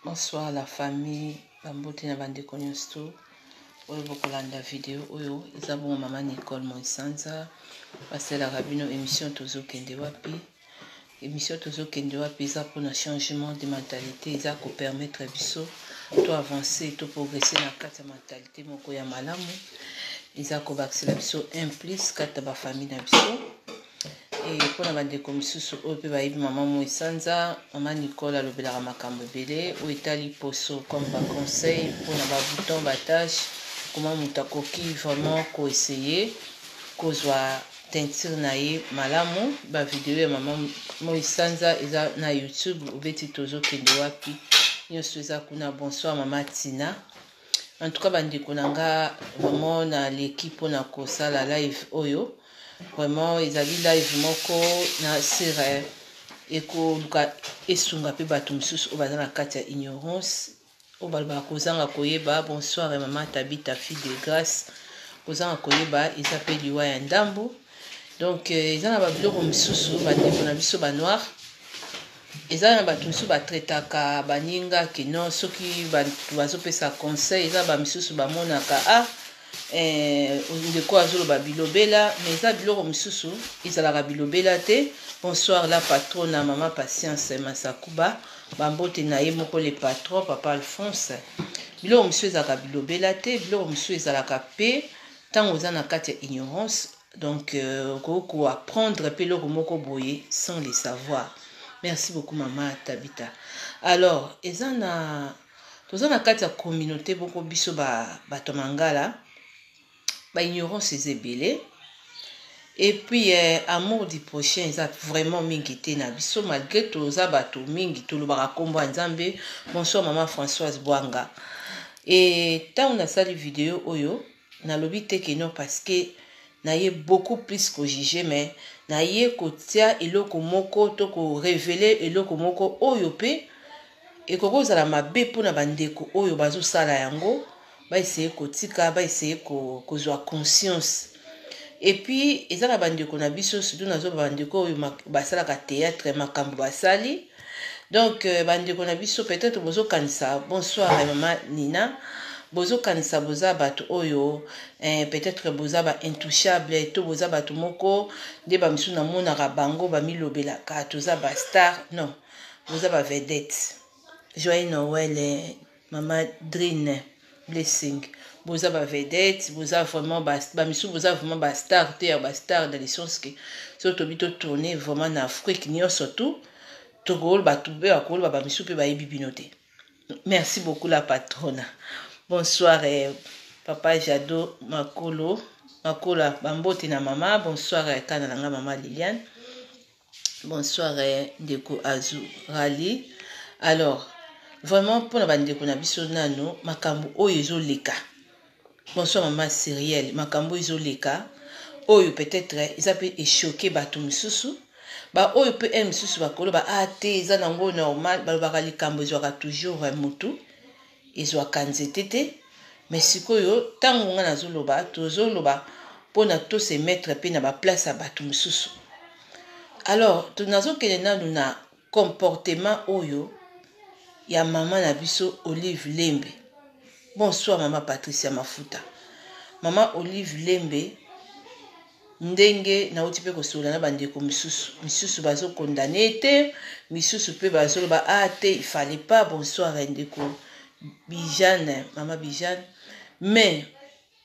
Bonsoir la famille, bambote na bande konyosto. Oyo bokolanda vidéo oyo eza bon maman Nicole Moisanza basela rabino émission tozo kende wapi. Émission tozo kende wapi eza pour un changement de mentalité, eza ko permettre biso to avancer, to progresser na kati ya mentalité moko ya malamu. Eza ko baxela biso un plus kati ba famille na biso. Et pour la bande comme sous au pays maman Moisanza, maman Nicole alobelaka makambo ebele o etali poso comme ba conseil pour na ba bouton ba tâche comment mutakoki vraiment ko essayer kozwa teinture na ye malamu ba vidéo ya maman Moisanza eza na YouTube obeti tozo kende wapi nyonso eza kuna. Bonsoir maman Tina. En tout cas bande konanga vraiment na l'équipe na kosala live oyo. Vraiment ezali live moko na sere eko luka esunga pe bato misusu o bazana kati ya ignorance o balba kozanga koyeba. Bonsoir maman Tabita fille de grâce kozanga koyeba eza pe liwa ya ndambo. Donc eza na babiloko misusu bandeko na biso ba noir eza na bato misusu batretaka baninga kino soki bazopesa conseil eza ba misusu bamonaka ndeko azoloba bilobela mais eza biloko misusu ezalaka bilobela te. Bonsoir la patronne maman Patience Masakuba bambote na ye moko le patron papa Alphonse. Biloko misusu ezalaka bilobela te, biloko misusu ezalaka pe ntango oza na kati ya ignorance. Donc ko apprendre pe loko moko boye sans le savoir. Merci beaucoup maman Tabita. Alors eza na toza na kati ya communauté boko biso bato mangala ba ignorance ezebele. Et puis amour du prochain eza vraiment mingi te na biso malgré toza bato mingi tolobaka kombo ya Nzambe. Bonsoir maman Françoise Bwanga. Et tant on a sali vidéo oyo na lobi te que non parce que na ye beaucoup plus ko juger mais na ye ko tia eloko moko to ko révéler eloko moko oyo pe e koko zala mabe pona bandeko oyo bazo sala yango ba essayer ko tika ba essayer ko kozwa conscience. Et puis eza na bandeko na biso surtout nazo bandeko oyo basala ka théâtre makambo basali. Donc bandeko na biso peut-être bozo kanisa. Bonsoir maman Nina. Bozo kanisa boza bato oyo peut-être boza ba intouchable to boza bato moko de ba misu na mona ka bango ba milobela ka toza ba star. Non, boza ba vedette. Joyeux Noël maman Drine Blessing. Boza ba vedette, boza vraiment ba misu boza vraiment ba star te ba star dans les sens que surtout bito tourner vraiment en Afrique ni surtout togol ba tube akol ba misu pe ba ebibinote. Merci beaucoup la patronne. Bonsoir papa Jado Makola bambote na mama. Bonsoir kanalanga maman Liliane. Bonsoir Ndeko Azu Rali. Alors vraiment pour la bandeko na biso nano makambo oyo ezoleka. Bonsoir maman Cyrielle makambo ezoleka oyo peut-être ils peut échoquer bato misusu ba oyo pe misusu bakolo ba ate eza nango normal ba likambo ezwaka toujours mutu ezwaka nzete te. Mais sikoyo tango nga nazoloba tozoloba pona to se mettre pe na ba place ya bato misusu. Alors tunazokende nanu na comportement oyo ya maman na biso Olive Lembe. Bonsoir maman Patricia Mafuta. Maman Olive Lembe ndenge na uti pe kosola na bandeko misusu bazo condamné te misusu pe bazo ba ate il fallait pas. Bonsoir ndeko Bijane maman Bijane. Mais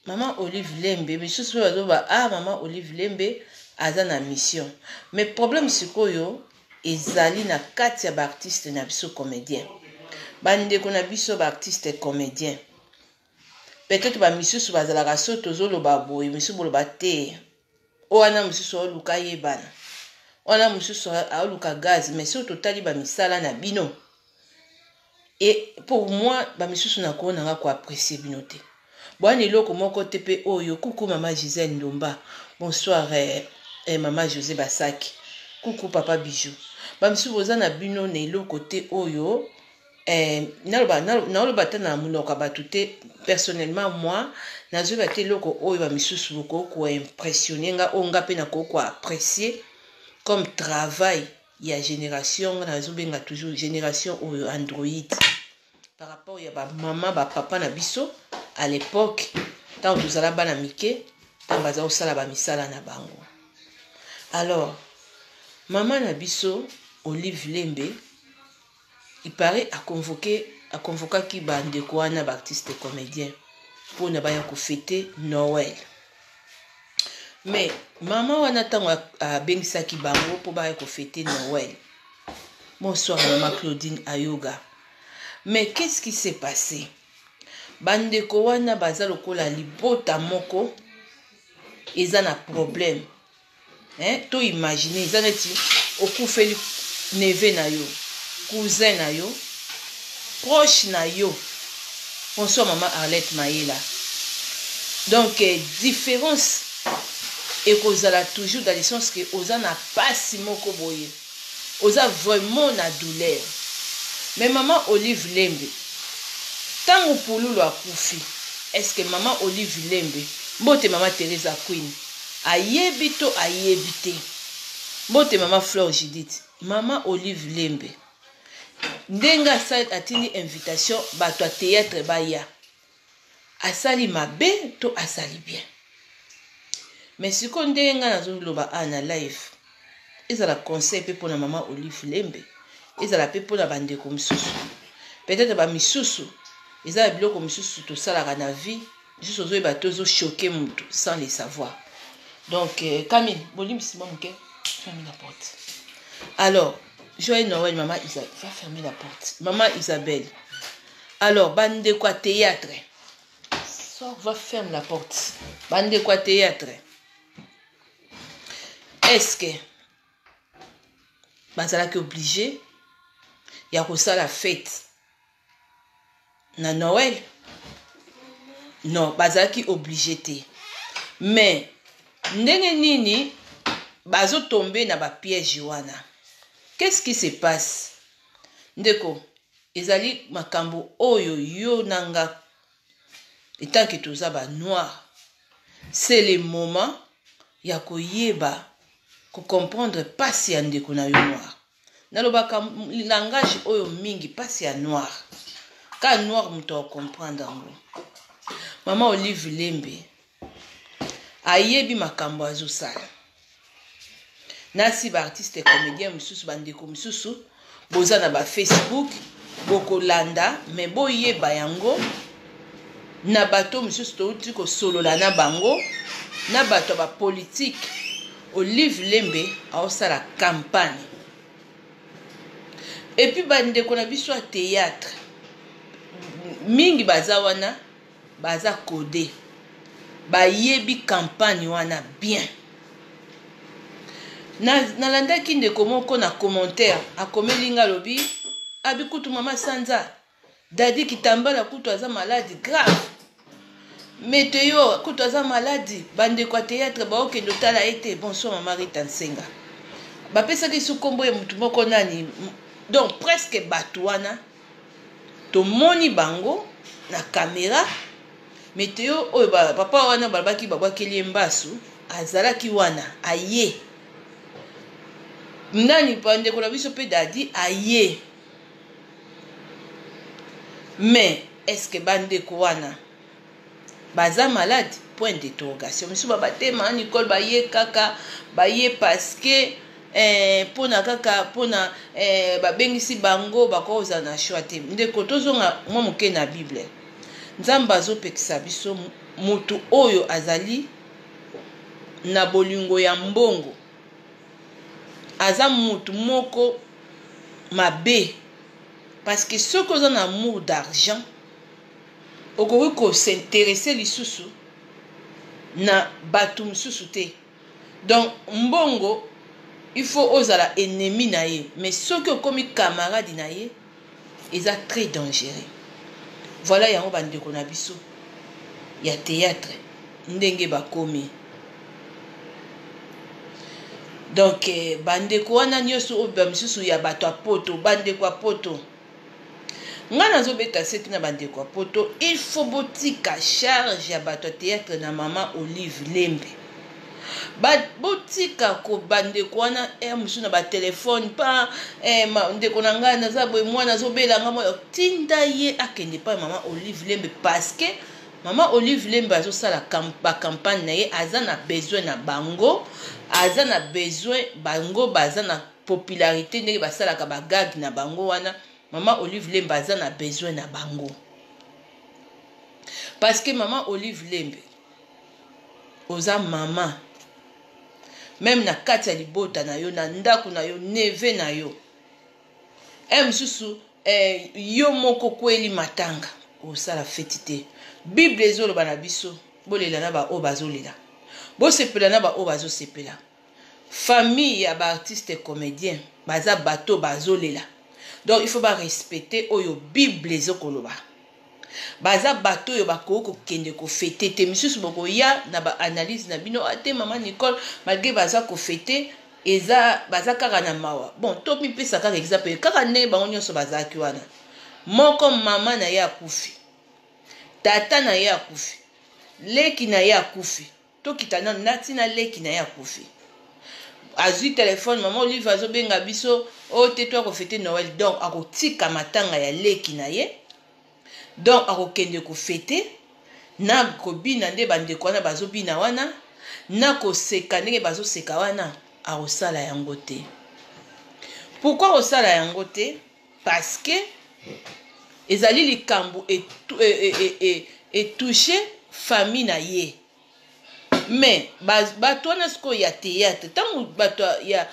maman Olive Lembe misusu pe bazo ba maman Olive Lembe aza na mission. Mais problème sikoyo ezali na kati ya ba artiste na biso comédien. Bandeko na biso ba artiste comédien. Peut-être ba misusu bazalaka so tozoloba boye misusu boloba te. Oana misusu oluka yebana. Oana misusu oluka gaz mais so totali ba misala na bino. Et pour moi ba misusu na ko nanga ko apprécier bino te. Bwana eloko moko te pe oyo coucou maman Gisèle Ndomba. Bonsoir maman José Basaki. Coucou papa Bijou. Ba misusu boza na bino na eloko te oyo naloba ta na munoko bato te. Personnellement moi nazoba te loko oyo ba misusu ko impressionner nga onga pe na ko apprécier comme travail ya génération nazobenga toujours génération oyo Android. par rapport ya ba maman ba papa na biso à l'époque tant tozala bana mike tant baza osala ba misala na bango. Alors maman na biso Olive Lembe il paraît a convoqué qui bandeko wana ba artiste comédien pour ne pas ya ko fêter Noël. Mais maman wana tango a bengisaki bango pour ba ya ko fêter Noël. Bonsoir maman Claudine Ayoga. Mais qu'est-ce qui s'est passé? Bandeko wana baza lokola libota moko eza na problème. Hein? To imaginer eza neti okufeli neve na yo, cousin na yo, proche na yo. Bonsoir maman Arlette Maïla. Donc différence et kozala toujours dans le sens que oza na pasi moko boye. Oza vraiment na douleur. Mais maman Olive Lembe, tango pululu akufi, est-ce que maman Olive Lembe, mbote maman Teresa Queen, ayebito ayebite, mbote maman Fleur Judith, maman Olive Lembe, ndenga atini invitation bato a théâtre baya, asali mabe to asali bien. Mais si kon ndenga nazo loba ana live, ezala conseil pe pona maman Olive Lembe. Ils ont pe pona bande comme sous. Peut-être ba misusu. Ils ont biloko misusu to sala na vie, juste ozo ba tozo choquer mutu sans le savoir. Donc Camille, bolim si maman ke ferme la porte. Alors, joyeux Noël maman Isabelle, va fermer la porte. Maman Isabelle. Alors bande quoi théâtre. Sors, va fermer la porte. Bande quoi théâtre. Est-ce que bazala ki obligé ya kosala fête na Noël? Non, bazalaki obligé te. Mais ndenge nini bazo tomber na ba piège wana? Qu'est-ce qui se passe? Ndeko, ezali makambo oyo yo nanga etant que toza ba noir. C'est le moment ya koyeba ko comprendre pasi ya ndeko na yo noir. Nalobaka langage oyo mingi pasi ya noir. Ka noir muto comprendre ngo. Maman Olive Lembe ayebi makambo azosala. Nasi ba artiste comédien mususu bandeko mususu boza na ba Facebook boko landa me boyeba yango na bato mususu touti ko solola na bango na bato ba politique. Olive Lembe aosala campagne. Et puis bandeko na biso a théâtre. Mingi baza wana baza codé. Ba yebi campagne wana bien. Na landa ki ndeko moko na commentaire akomelinga lobi abi kutu mama Sanza dadi kitambala kutu aza malade grave. Météo kutu aza malade bandeko a théâtre ba okendo tala ete bonsoir mama Rita Nsenga. Ba pesa ki su kombo ya mutu moko nani. Donc presque batouana to moni bango na caméra météo oyo papa wana balabaki babwakeli mbasu azalaki wana aye nani pande ko na biso pe dadi aye. Mais est-ce que bandeko wana baza malade? Point d'interrogation. Monsieur babatema Nicole baye kaka baye parce que pona kaka pona babengisi bango bakoza na choix te. Ndeko tozonga mwa moke na Bible. Nzamba azopekisa biso mutu oyo azali na bolingo ya mbongo. Aza mutu moko mabe. Parce que ceux qui ont un amour d'argent, okoki ko s'intéresser lisusu na batu mususu te. Donc mbongo il faut osala ennemi na ye, mais ceux qui ont commis camarade na ye, ils sont très dangereux. Voilà yango bandeko na biso ya théâtre ndenge bakomi. Donc bandeko wana nyoso oba misusu ya bato apoto bandeko apoto. Nga nazo beta seti na bandeko apoto, il faut botika charge ya bato théâtre na maman Olive Lembe. botika ko bandeko wana musu na ba telefone pa ndeko na ngai naza boye mwana azobelanga moyo tinda ye akende pa mama Olive Lembe parce que mama Olive Lembe azosala ba campagne na ye aza na besoin na bango aza na besoin bango baza na popularité ndenge basalaka bagag na bango wana mama Olive Lembe aza na besoin na bango parce que mama Olive Lembe oza mama même na kati ya libota na yo na ndako na yo neve na yo msusu yo moko kweli matanga osala feti te bible ezoloba na biso bolela na ba o bazolela bosepela na ba o bazosepela famille ya ba artiste comédien baza bato bazolela donc il faut ba respecter oyo bible ezokoloba baza bato yo bakoko kende ko fêter te misusu boko ya na ba analyse na bino ate mama Nicole malgré baza ko fêter eza baza kaka na mawa bon to mi pesa kaka exemple kaka ne bango nyonso baza ki wana moko mama na ya kufi tata na ya kufi leki na ya kufi to kitana nati na leki na ya kufi azui téléphone mama Olive azobenga biso o te to ko fêter Noël donc akotika matanga ya leki na ye donc akokende ko fêter na kobina nde bandeko wana bazobina wana na koseka ndenge bazoseka wana akosala yango te. Pourquoi osala yango te? Parce que ezali likambo et touché famille na ye. Mais bato wana siko ya théâtre tango bato ya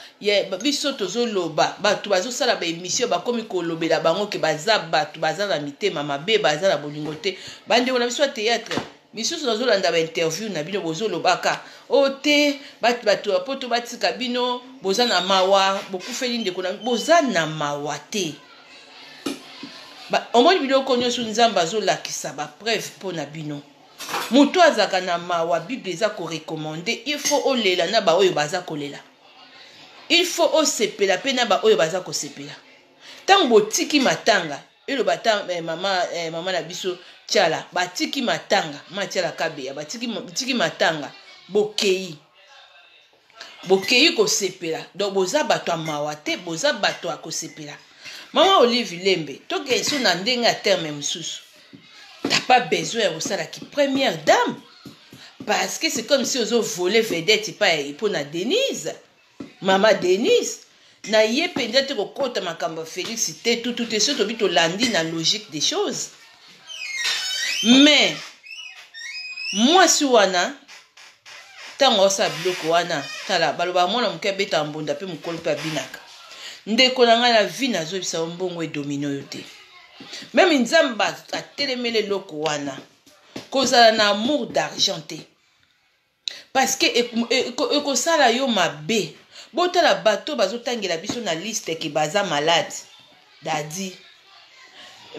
biso tozoloba bato bazosala ba émission bakomi kolobela bango ke baza bato baza na mitema mabe baza na bolingo te bandeko na biso ya théâtre misusu nazolanda ba interview na bino bozolobaka o te bato poto batika bino boza na mawa bokufeli ndeko na boza na mawa te omoni biloko nyonso nzambe azolakisa ba preuve mpo na bino. Muto azaka na mawa Bible eza ko recommander il faut olela na ba oyo baza kolela. Il faut osepela pe na ba oyo baza ko sepela. Tango botiki matanga, elo bata mama na biso tiala, batiki matanga, matiala kabeya, batiki matanga, bokei. Bokei ko sepela. Donc boza bato a mawa te, boza bato a ko sepela. Mama Olive Lembe, to geso na ndenga terme msusu. T'as pas besoin de ça qui première dame parce que c'est comme si on volait vedette pas pour na Denise maman Denise na yé peut-être ko kota makamba féliciter tout est sûr to landi na logique des choses mais moi si wana tango sa bloko wana tala baloba mona mukebeta mbonda pe mukolo pe binaka ndeko na nga na vie na zo bisa mbongo e domino yote. Même Nzamba a télémélé loko wana kozala na amour d'argent te parce que ekosala yo mabe botala bato bazotangela biso na liste ke baza malade dadi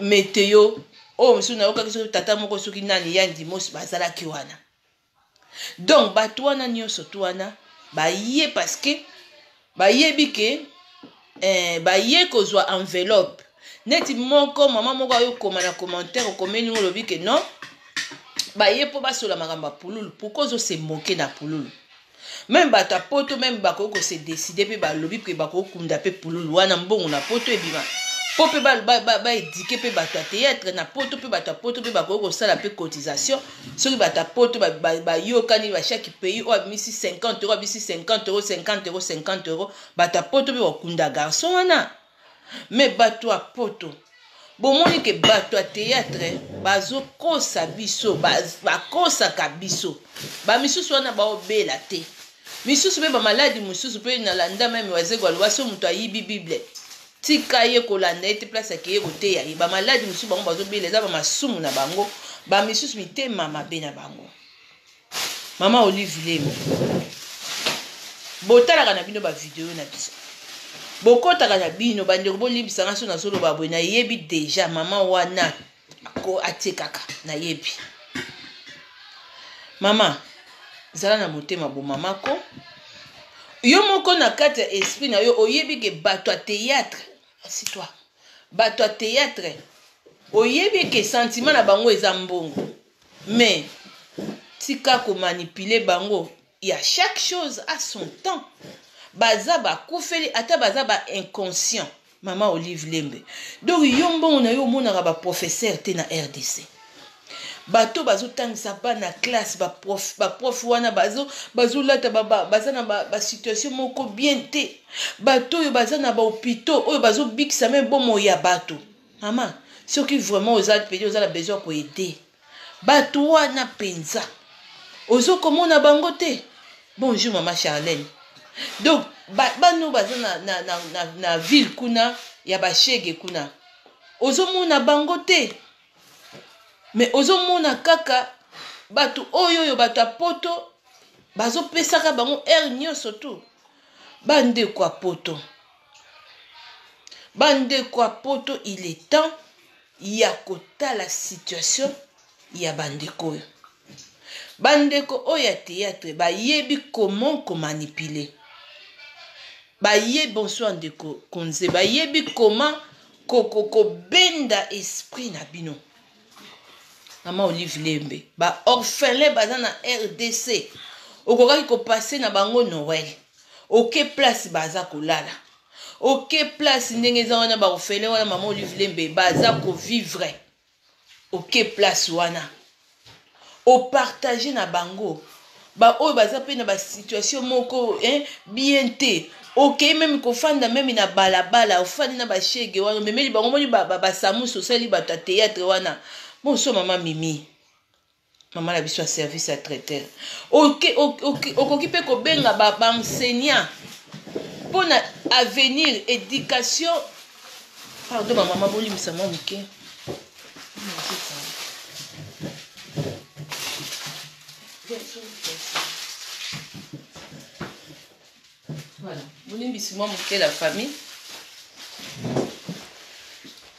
météo o msu na yoka kiso tata moko soki nani ya ndimos bazalaki wana donc bato wana nyonso to wana baye parce que bayebi ke baye kozwa enveloppe neti moko mama moko ayo koma na commentaire okomeni ngolobi ke non baye po basola makamba pululu pourquoi zo se moquer na pululu même bata poto même bako ko se décider pe balobi pe bako kunda pe pululu wana mbongo na poto ebima po pe ba édiquer pe bata théâtre na poto pe bata poto pe bako ko sala pe cotisation soki bata poto ba yokani ba chaque pays o abimisi 50 €, abimisi 50 €, 50 €, 50 €, bata poto pe bakunda garçon wana. Mais bato a poto bomoni ke bato a théâtre bazo kosa biso bakosa ka biso ba misusu wana ba obela te misusu be ba maladi misusu pe na landa même wazegwa lwaso muto ayibi bible tika ye kolanda ete place akeye kote ya ba maladi misusu bango bazo bela za ba masumu na bango ba misusu mitema mabe na bango. Mama Olive Lembe botala kana bino ba video na biso bokota kana bino bandeko bolibisa ngaso na solo babwe na yebi déjà mama wana ko atekaka na yebi mama zala na motema bo mamako yo moko na kati ya esprit na yo oyebi ke bato a théâtre assis-toi bato a théâtre oyebi ke sentiment na bango eza mbongo mais tika ko manipuler bango il y a chaque chose à son temps. Baza ba koufeli ata baza ba inconscient. Maman Olive Lembe. Donc yombo on a yo mona ba professeur te na RDC. Bato bazo tangisa ba na classe ba prof wana bazo lata baza na ba situation moko bien te. Bato yo baza na ba hôpitaux oyo bazo bikisa même bon moya bato. Maman, ceux qui vraiment osent payer, osent la besoin pour aider. Bato wana penza. Ozo komona bango te. Bonjour maman Charlène. Donc nous baza na ville kuna ya ba chege kuna. Ozo mona bango te. Mais ozo mona kaka batu oyo batu poto bazo pesaka bango nyonso tu. Bande kwa poto. Bande kwa poto, il est temps ya kota la situation ya bandeko. Bandeko oya théâtre ba yebi comment ko manipuler. Ba yebi bonsoir ndeko konze ba yebi comment ko benda esprit na bino. Maman Olive Lembe ba orphelin baza na RDC okokaki ko passer na bango Noël. OK place baza kolala. OK place ndenge za wana ba orphelin wana maman Olive Lembe baza ko vivre. OK place wana. O partager na bango. Ba oyo baza pe na ba situation moko bien te. OK même ko fanda même na balabala ofandi na ba chege wana memeli bango moni ba samu social ba théâtre wana. Bonsoir maman Mimi. Maman la biso service à traiteur. OK okokipe ko benga ba enseignant. Pour avenir éducation. Pardon maman boli misama muke. Voilà, boli misama muke la famille.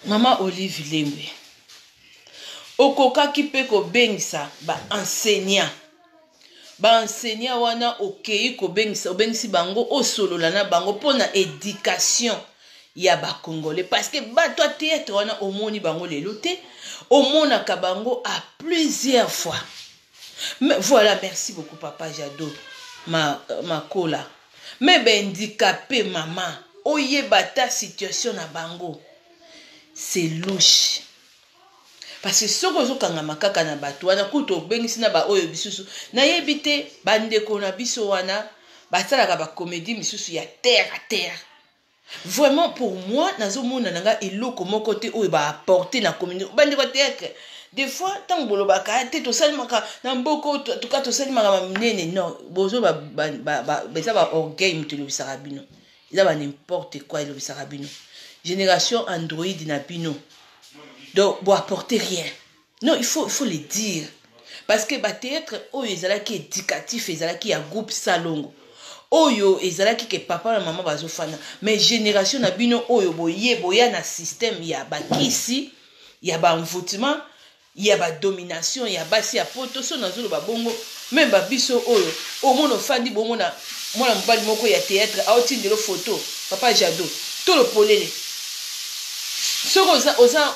Maman Olive Lembe. Okoka kipe ko bengisa ba enseignant. Ba enseignant wana okei ko bengisa obengisi bango osolola na bango pona éducation ya ba congolais parce que ba toi théâtre wana omoni bango lelo te omona ka bango à plusieurs fois. Mais voilà, merci beaucoup papa Jado ma kola. Mais ben handicapé maman oyeba ta situation na bango. C'est louche. Parce que ce que kanga makaka na bato wana kuto bengisi na ba oyo bisusu na yebite bandeko na biso wana basalaka ba comédie misusu ya terre à terre. Vraiment pour moi nazo mona nanga eloko moko te oyo ba apporter na communauté bandeko théâtre. Des fois tant boloba ka te to salimaka na mboko to ka to salimaka minene non bozo ba orgueil mutelo bisaka bino. Ils ba n'importe quoi le bisaka bino. Génération Android na bino. Donc, bon, apporter rien. Non, il faut le dire. Parce que bah, théâtre, oh, ils ont qui éducatif, ils ont qui a groupe salongo. Oh, ils ont qui papa et maman bazo fana. Mais génération na bino, oh, boya na système, il y a ba kisi, il y a ba envoûtement, il y a ba domination, il y a ba si a poto, so na zolo ba bongo, même ba biso oh, oh, mon fandi bon mona, moi la mbali moko ya théâtre, a outil de photo, papa Jado, tout le polele. So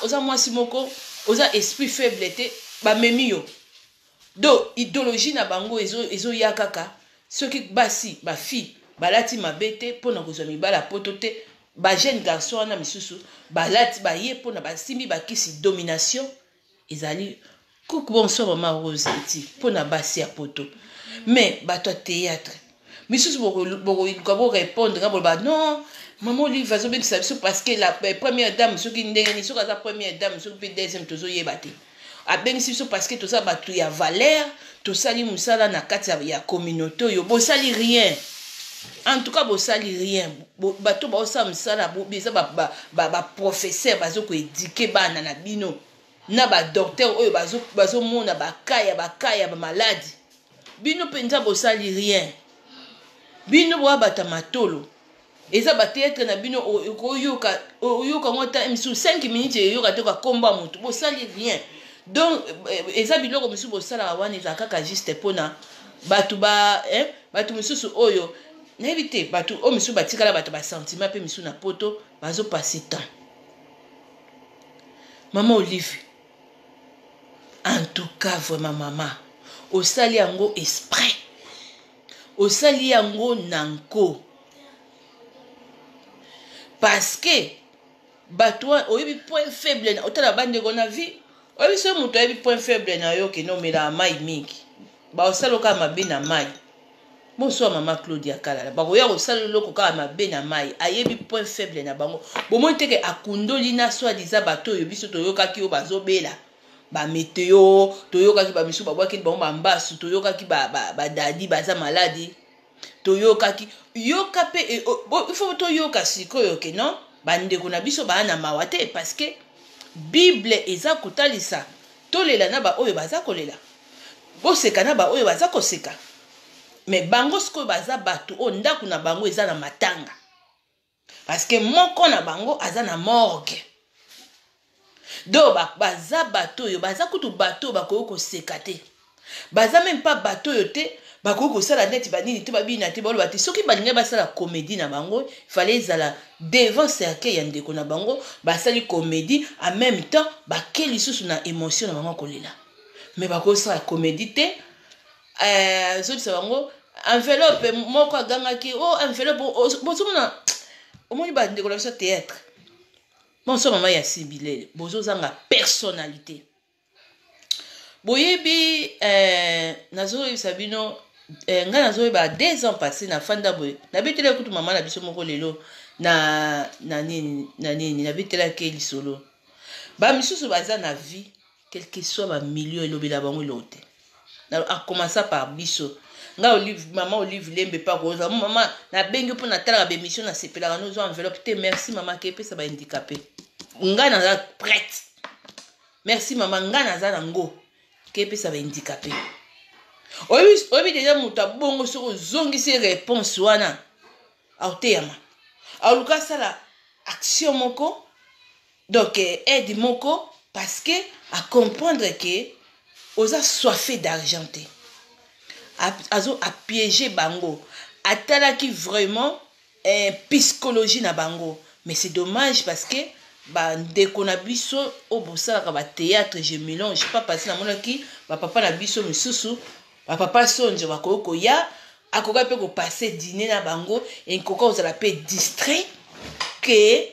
oza mwasi moko oza esprit faible te ba memi yo. Do idéologie na bango ezo ya kaka soki basi ba fille balati mabete pona kozwa mibala poto te ba jeune garçon na misusu balati ba ye pona basimbi bakisi domination ezali coucou bonsoir maman Rose eti pona basi ya poto. Mais ba toi théâtre misusu boko répondre ba non maman Olive va bien ça parce que la première dame ce qui ndengani ce que la première dame ce que deuxième tozo yebate a ben si parce que tout ça ba tu ya valeur tout ça li musala na kati ya communauté yo bo sali rien en tout cas bo sali rien bato ba osa musala bo beza ba professeur bazo ko éduquer bana na bino na ba docteur oyo bazo mona ba kaya ba malade bino penza bo sali rien bino bo abata matolo. Et ça va être na bino oyoka ngota misu 5 minutes yoka to ka komba mutu bo sali rien. Donc eza biloko misu bo sala wana eza kaka juste pona batu batu misu oyo na éviter batu o misu batikala batu ba sentiment pe misu na poto bazo passer temps. Maman Olive, en tout cas vraiment maman au sali yango esprit osali yango nanko parce que bato oyebi point faible na otala bandeko na vie oyebi so moto oyebi point faible na yo ke nomela mai mingi baosala kaka mabe na mai bonsoir mama Claudia Kalala bakoya kosala eloko kaka mabe na mai ayebi point faible na bango bomoi teke akundoli na soi-disant bato oyo biso toyokaki oyo bazobela bameteo toyokaki bamisu babwaki bango bambasu toyokaki badadi baza maladi toyokaki yoka pe ifo toyoka sikoyo ke non bandeko na biso baa na mawa te parce que bible eza kotalisa tolela na ba oyo baza kolela boseka na ba oyo baza koseka mais bango sikoyo baza bato o ndako na bango eza na matanga parce que moko na bango aza na morgue do baza bato oyo baza kutu bato bakoki koseka te baza même pas bato oyo te bakoki kosala neti banini te babina te baloba te soki balingi basala comédie na bango fallait ezala devant cercueil ya ndeko na bango basali comédie en même temps bake lisusu na émotion na bango kolela mais bakoki kosala comédie te zolisa bango enveloppe moko agangaki o enveloppe bozomona omoni bandeko na biso théâtre bonso mama ya sibilele bozozanga personnalité boyebi nazoyebisa bino nga nazoyeba 2 ans passé na fanda boye nabetela kutu mama na biso moko lelo na nini nabetelaki lisolo bamisusu baza na vie quel que soit bamilieu elobela bango elote a commencé par biso nga mama Olive Lembe pa koza mama nabengi mpo natalaka bémission nasepelaka nozwa enveloppe te merci mama ke epesa bahandicapé nga naza prête merci mama nga naza nango ke epesa bahandicapé oyebi deja moto abongo soki ozongisi réponse wana aoteyama aoluka asala action moko donc aide moko parce que a comprendre que oza soifé d'argent te azo apiéger bango atalaki vraiment psychologie na bango mais c'est dommage parce que bandeko na biso o bosalaka bathéâtre je mélange pas parce na monaki bapapa na biso misusu bapapa sonje bakoki koya akoka mpe kopase dîner na bango ekoka ozala mpe distrait que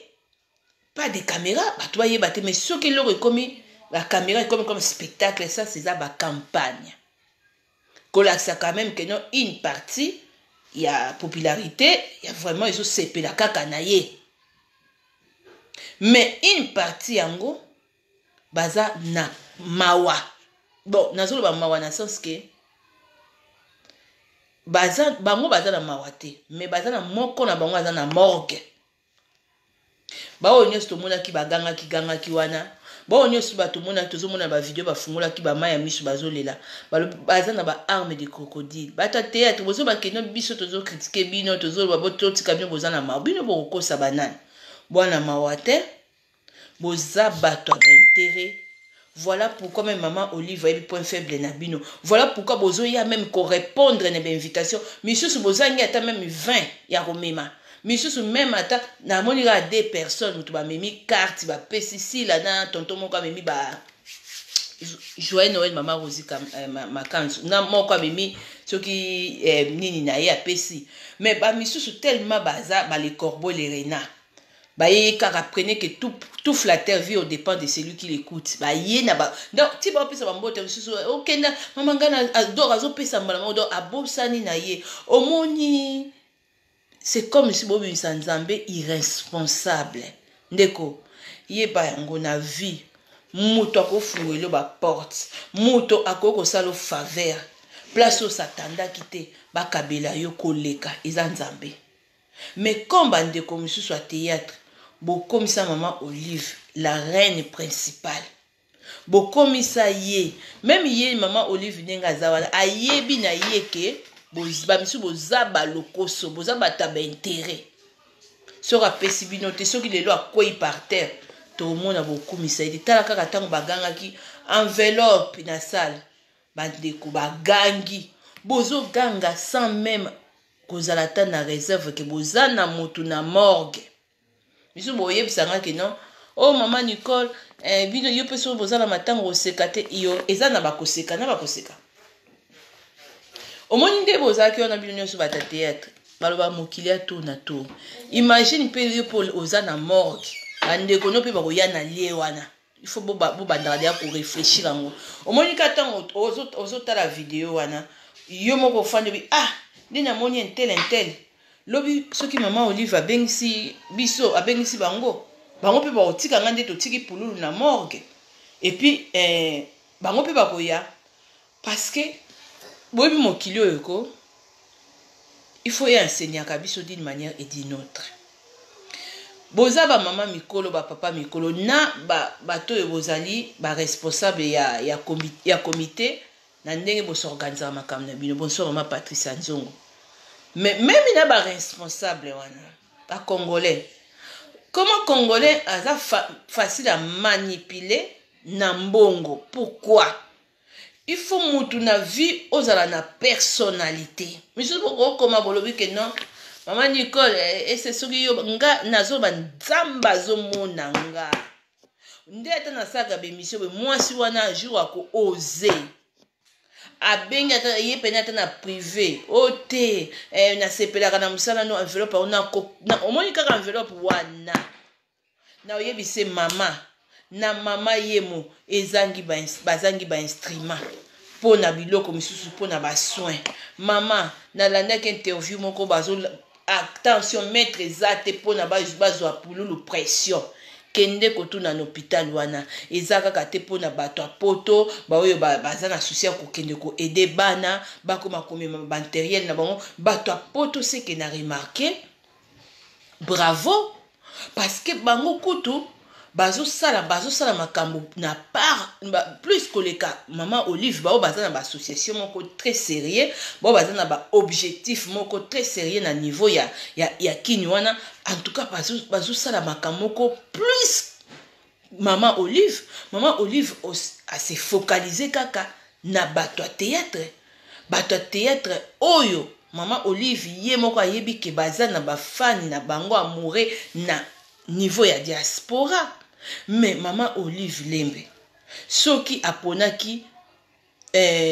pas de caméra bato bayeba te mais soki eloko ekomi bacaméra ekomi comme spectacle ça c'est ça bacampagne kolakisa quand même que non une partie il y a popularité il y a vraiment ezosepela kaka na ye mais une partie yango baza na mawa bon nazoloba mawa na sens que bango baza na mawa te mais baza na moko na bango aza na morgue baoyo nyonso tomonaki bagangaki wana baoyo nyonso batomona tozomona bavideo bafungolaki bamai ya miso bazolela baza na baarme de crocodile bato ya théâtre bozo bakeno biso tozokritike bino tozoloba bototika bino boza na mawa bino bokokosa banani bwana mawa te boza bato ya baintérêt. Voilà pourquoi même maman Olive a point faible na bino. Voilà pourquoi bozoya même correspondre na invitation. Misusu bozangi ata même 20 ya romema. Misusu même ata na monira 2 personnes mutu ba memi carte ba pesisi la na tonton moko memi ba joyeux Noël maman Rosie makanzu. Na moko memi soki nini na ya pesi. Mais ba misusu tellement baza ba les corbeaux les renards. Baye car apprenez que tout flatteur vit au dépend de celui qui l'écoute. Baye na ba donc ti ba pesa bambote susu okenda mama ngana adore azo pesa mbala modo abosani na ye omoni c'est comme si bobi nzambe irresponsable ndeko ye ba yango na vie muto akofungola ba porte muto akoko salo faveur place au satanda kite bakabela yo koleka eza nzambe mais comme bandeko misusu a théâtre bokomisa maman Olive la reine principale bokomisa ye même ye maman Olive nenga zawala ayebi na ye ke ba misu boza ba lokoso boza bata ba intérêt sora pesi bino te soki lelo akwei par terre to mona bokomisa ye tala kaka tango bagangaki enveloppe na salle bandeko bagangi bozo ganga sans même kozala ta na réserve ke boza na motu na morgue biso boyebisanga ke non oh maman Nicole bino yo peso boza na matango oseka te iyo eza na bakoseka omoni nde bozalaki wana bino nyonso bata théâtre baloba mokili ya tour na tour. Imagine mpe yo mpo oza na morgue bandeko no mpe bakoya na lie wana. Il faut bobandaka deya korefléchir yango. Omoni ka ntango ozotala video wana yo moko ofandi bi nde namoni entel lobi soki mama Olive abengisi biso abengisi bango mpe bakotikanga nde totiki pululu na morgue. Et puis bango mpe bakoya parce que boyebi mokili oyo ko il faut y enseigner biso d'une manière et d'une autre. Boza ba mama mikolo ba papa mikolo na bato oyo bozali ba responsable ya comité na ndenge bo s'organiser makambo na bino. Bonsoir mama Patricia Nzongo. Mais même na ba responsable wana ba congolais. Comment congolais aza facile à manipuler na mbongo? Pourquoi? Il faut mutu na vie ozala na personnalité. Mais je sais comment bolobi que non. Maman Nicole, et c'est ce qui nga nazo banzamba zo monanga. Ndeta na saka be mission be mwasi wana jour ako oser. Abenga ta yepena ata na privé. Ote na sepelaka na musala no enveloppe na omoni kaka enveloppe wana. Na oyebi se mama na mama yemo ezangi bazangi ba instrument po na biloko misusu po na ba soin. Mama na landaki interview moko bazo attention maître ezate po na bazwa pululu pression kende kotuna na hôpital wana ezaka kate po na bato apoto baoyo baza na souci ya kokende ko aider bana bakoma komema matériel na bango bato apoto c'est que na remarqué bravo parce que bango kutu bazo sala makambo na part plus que le cas maman Olive bao baza na ba association moko très sérieux bao baza na ba objectif moko très sérieux na niveau ya kini wana en tout cas bazo sala makambo moko plus maman Olive a se focaliser kaka na bato théâtre oyo maman Olive ye moko ayebi ke baza na ba fan na bango amoureux na niveau ya diaspora. Mais maman Olive Lembe soki aponaki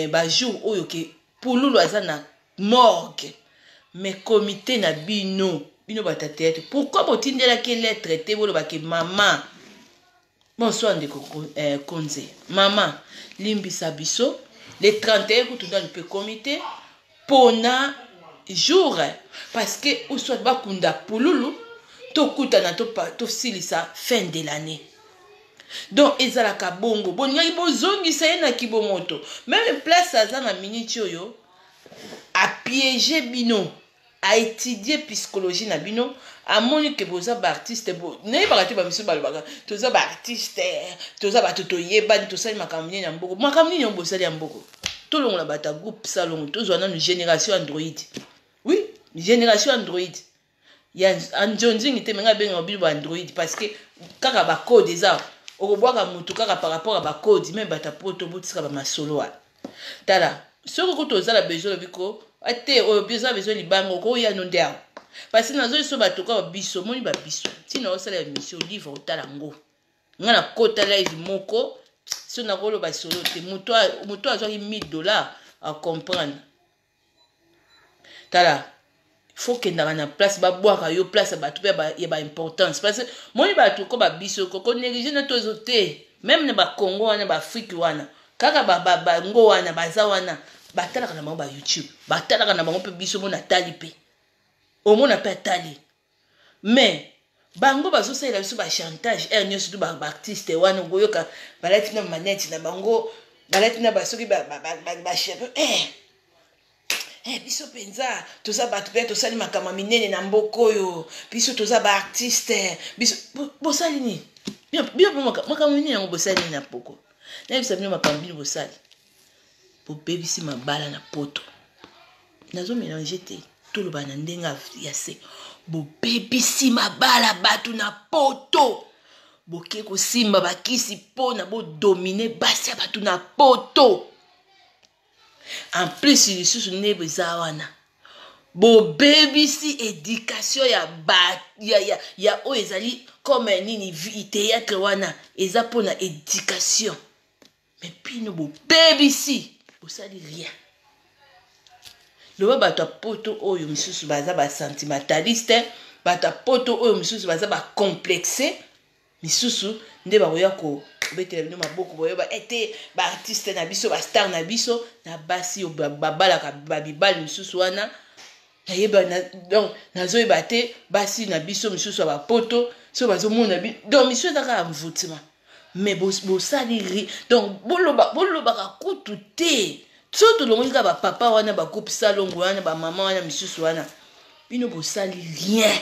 ba jour oyo ke pululu aza na morgue mais comité na bino bata théâtre pourquoi botindelaki lettre te boloba ke maman bonsoir ndeko Konze maman limbisa biso le 31 kutunda pe comité pona jour parce que ou soit bakunda pululu tokuta na to silisa fin de l'année. Donc ezalaka bongo bongai bozongi sa na kibomoto même place aza na minute oyo a piéger bino a étudier psychologie na bino amoni ke boza ba artiste bo ne ba kati ba miso balobaka toza ba artiste toza ba toto yeba to sali makamni na mboko makamni nyombo sali ya mboko to longola bata groupe salon to zwana une génération Android. Oui, génération Android. Ya anjonzi te menga benga bibo Android parce que kaka ba code eza okobwaka mutu kaka par rapport à ba code même bata poto botisaka ba masolo wa tala soko ko tozala besoin biko ate o besoin libango ko ya nondia parce que nazo so bato ka biso moni ba biso tina osala mission livre otala ngo ngana kota live moko so na kolo ba solo te mutu azwa $1000 à comprendre tala faut que na place ba boire yo place ba tout ba importance parce que moi ba tout ko ba biso ko négliger na tozote même na ba Congo wana ba Afrique wana kaka ba ngo wana baza wana batalaka na ba YouTube batalaka na bango pe biso mona tali pe au mona pe tali mais bango bazo sala biso ba chantage nyoso ba artiste wana ngoyoka balati na manette na bango balati na basoki ba chef biso penza toza bato pe tosali makama minene na mboko yo biso toza ba artiste biso bosali ni bien makama minene yango bosali na poko na bisa bino makama bino bosali po bebisi mabala na poto nazo mélanger te tout le bana ndenga ya se bo bebisi mabala batu na poto boke ko simba bakisi pona bo dominer basi batu na poto. En plus, il y a des gens bo BBC éducation ya o ezali comme nini théâtre wana eza pona éducation mais puis no bo BBC bo sali rien loba bato poto oyo misusu baza ba sentimentaliste bato poto oyo misusu baza ba complexe misusu nde bakoya ko betela bino maboko boyoba ete ba artiste na biso ba star na biso na basi yo babalaka babibali misusu wana nayeba donc nazoyeba te basi na biso misusu ba poto so bazomona donc misusu ezaka mvutima mais bosali donc bolobaka kutu te so tolongolika bapapa wana bakupe salongo wana bamama wana misusu wana bino bosali rien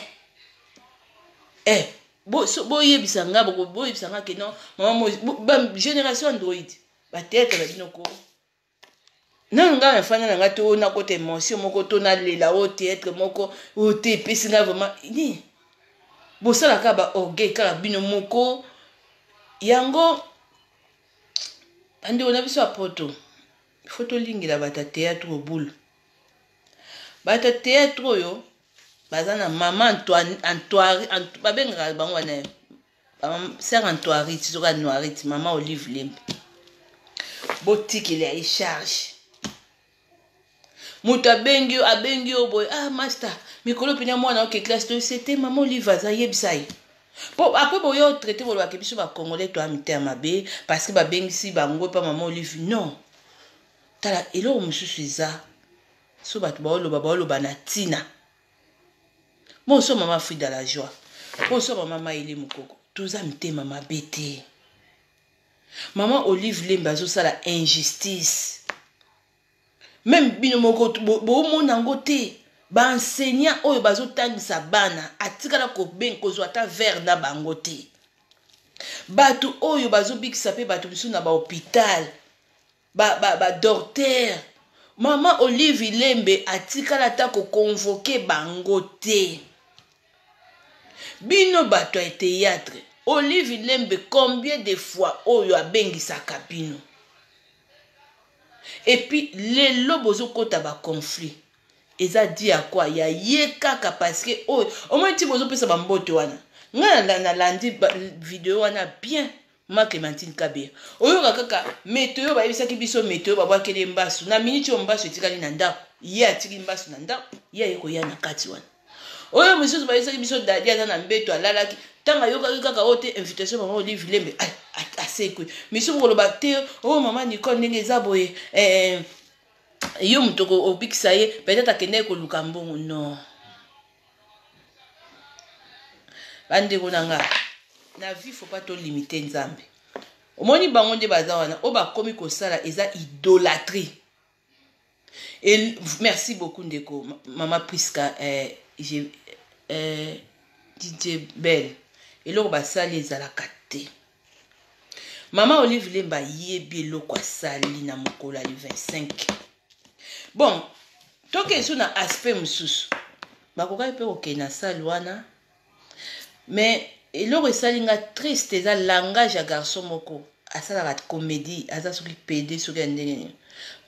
boyebisa nga boyebisa nga ke non mama génération android bateatre na bino ko nanu nga nafana na nga to nakota émotion moko to nalela o théâtre moko o te epesi nga vraiment ni bosalaka ba orgueil kaka bino moko yango ande ona biso apoto foto lingila bata théâtre au boule bata théâtre oyo bazana mama Antoine babengaka bango wana sœur Antoine soka Noirite mama Olive Lembe botikile ya charge mutu abengi yo boy master mikolo pena mwana oke classe to c'était maman Olive aza yebisa ye po après boyo traité bolobaka biso bacongolais to amite ya mabe parce que babengisi bango pa maman Olive non tala eloko mosusu eza so bato baoloba na ntina bonso mama Frida la joie bonso mama Maïli Mukoko toza mitema mabe te maman Olive Lembe azosala injustice même bino moko bomona yango te baenseignant oyo bazotangisa bana atikala kozwa ata verre na bango te bato oyo bazobikisa mpe bato misusu na bahôpital badocteur mama Olive Lembe atikala ata koconvoke bango te bino bato ya théâtre Olive Lembe combien de fois oyo abengisaka bino et puis lelo bozokota ba conflit eza di ya kwa ya ye kaka parce que oyo au moins ti bozopesa bambote wana nga nalandi video wana bien ma Clémentine Kabea oyo kaka météo bayebisaki biso météo babwakeli mbasu na minute yo mbasu etikali na ndako ye atiki mbasu na ndako ye ayekoya na kati wana oyo misusu bayebisaki biso dadi aza na mbeto alalaki tanga yokaki kaka oyo te invitation mama Olive Lembe asekwe misusu koloba te oyo mama Nicole ndenge eza boye yo mutoko obikisa ye peut-être akende koluka mbongo non bandeko na nga na vie faut pas to limiter nzambe omoni bango nde baza wana o bakomi kosala eza idolâtrie et merci beaucoup ndeko mama Priska DJ Belle eloko basali ezalaka te mama Olive Lembe yebi eloko asali na mokolo ali 25 bon toke so na aspect mosusu bakokaki mpe kokende na sale wana mais eloko esali nga triste eza langage ya garçon moko asalaka comédie aza soki pede soki ya ndenge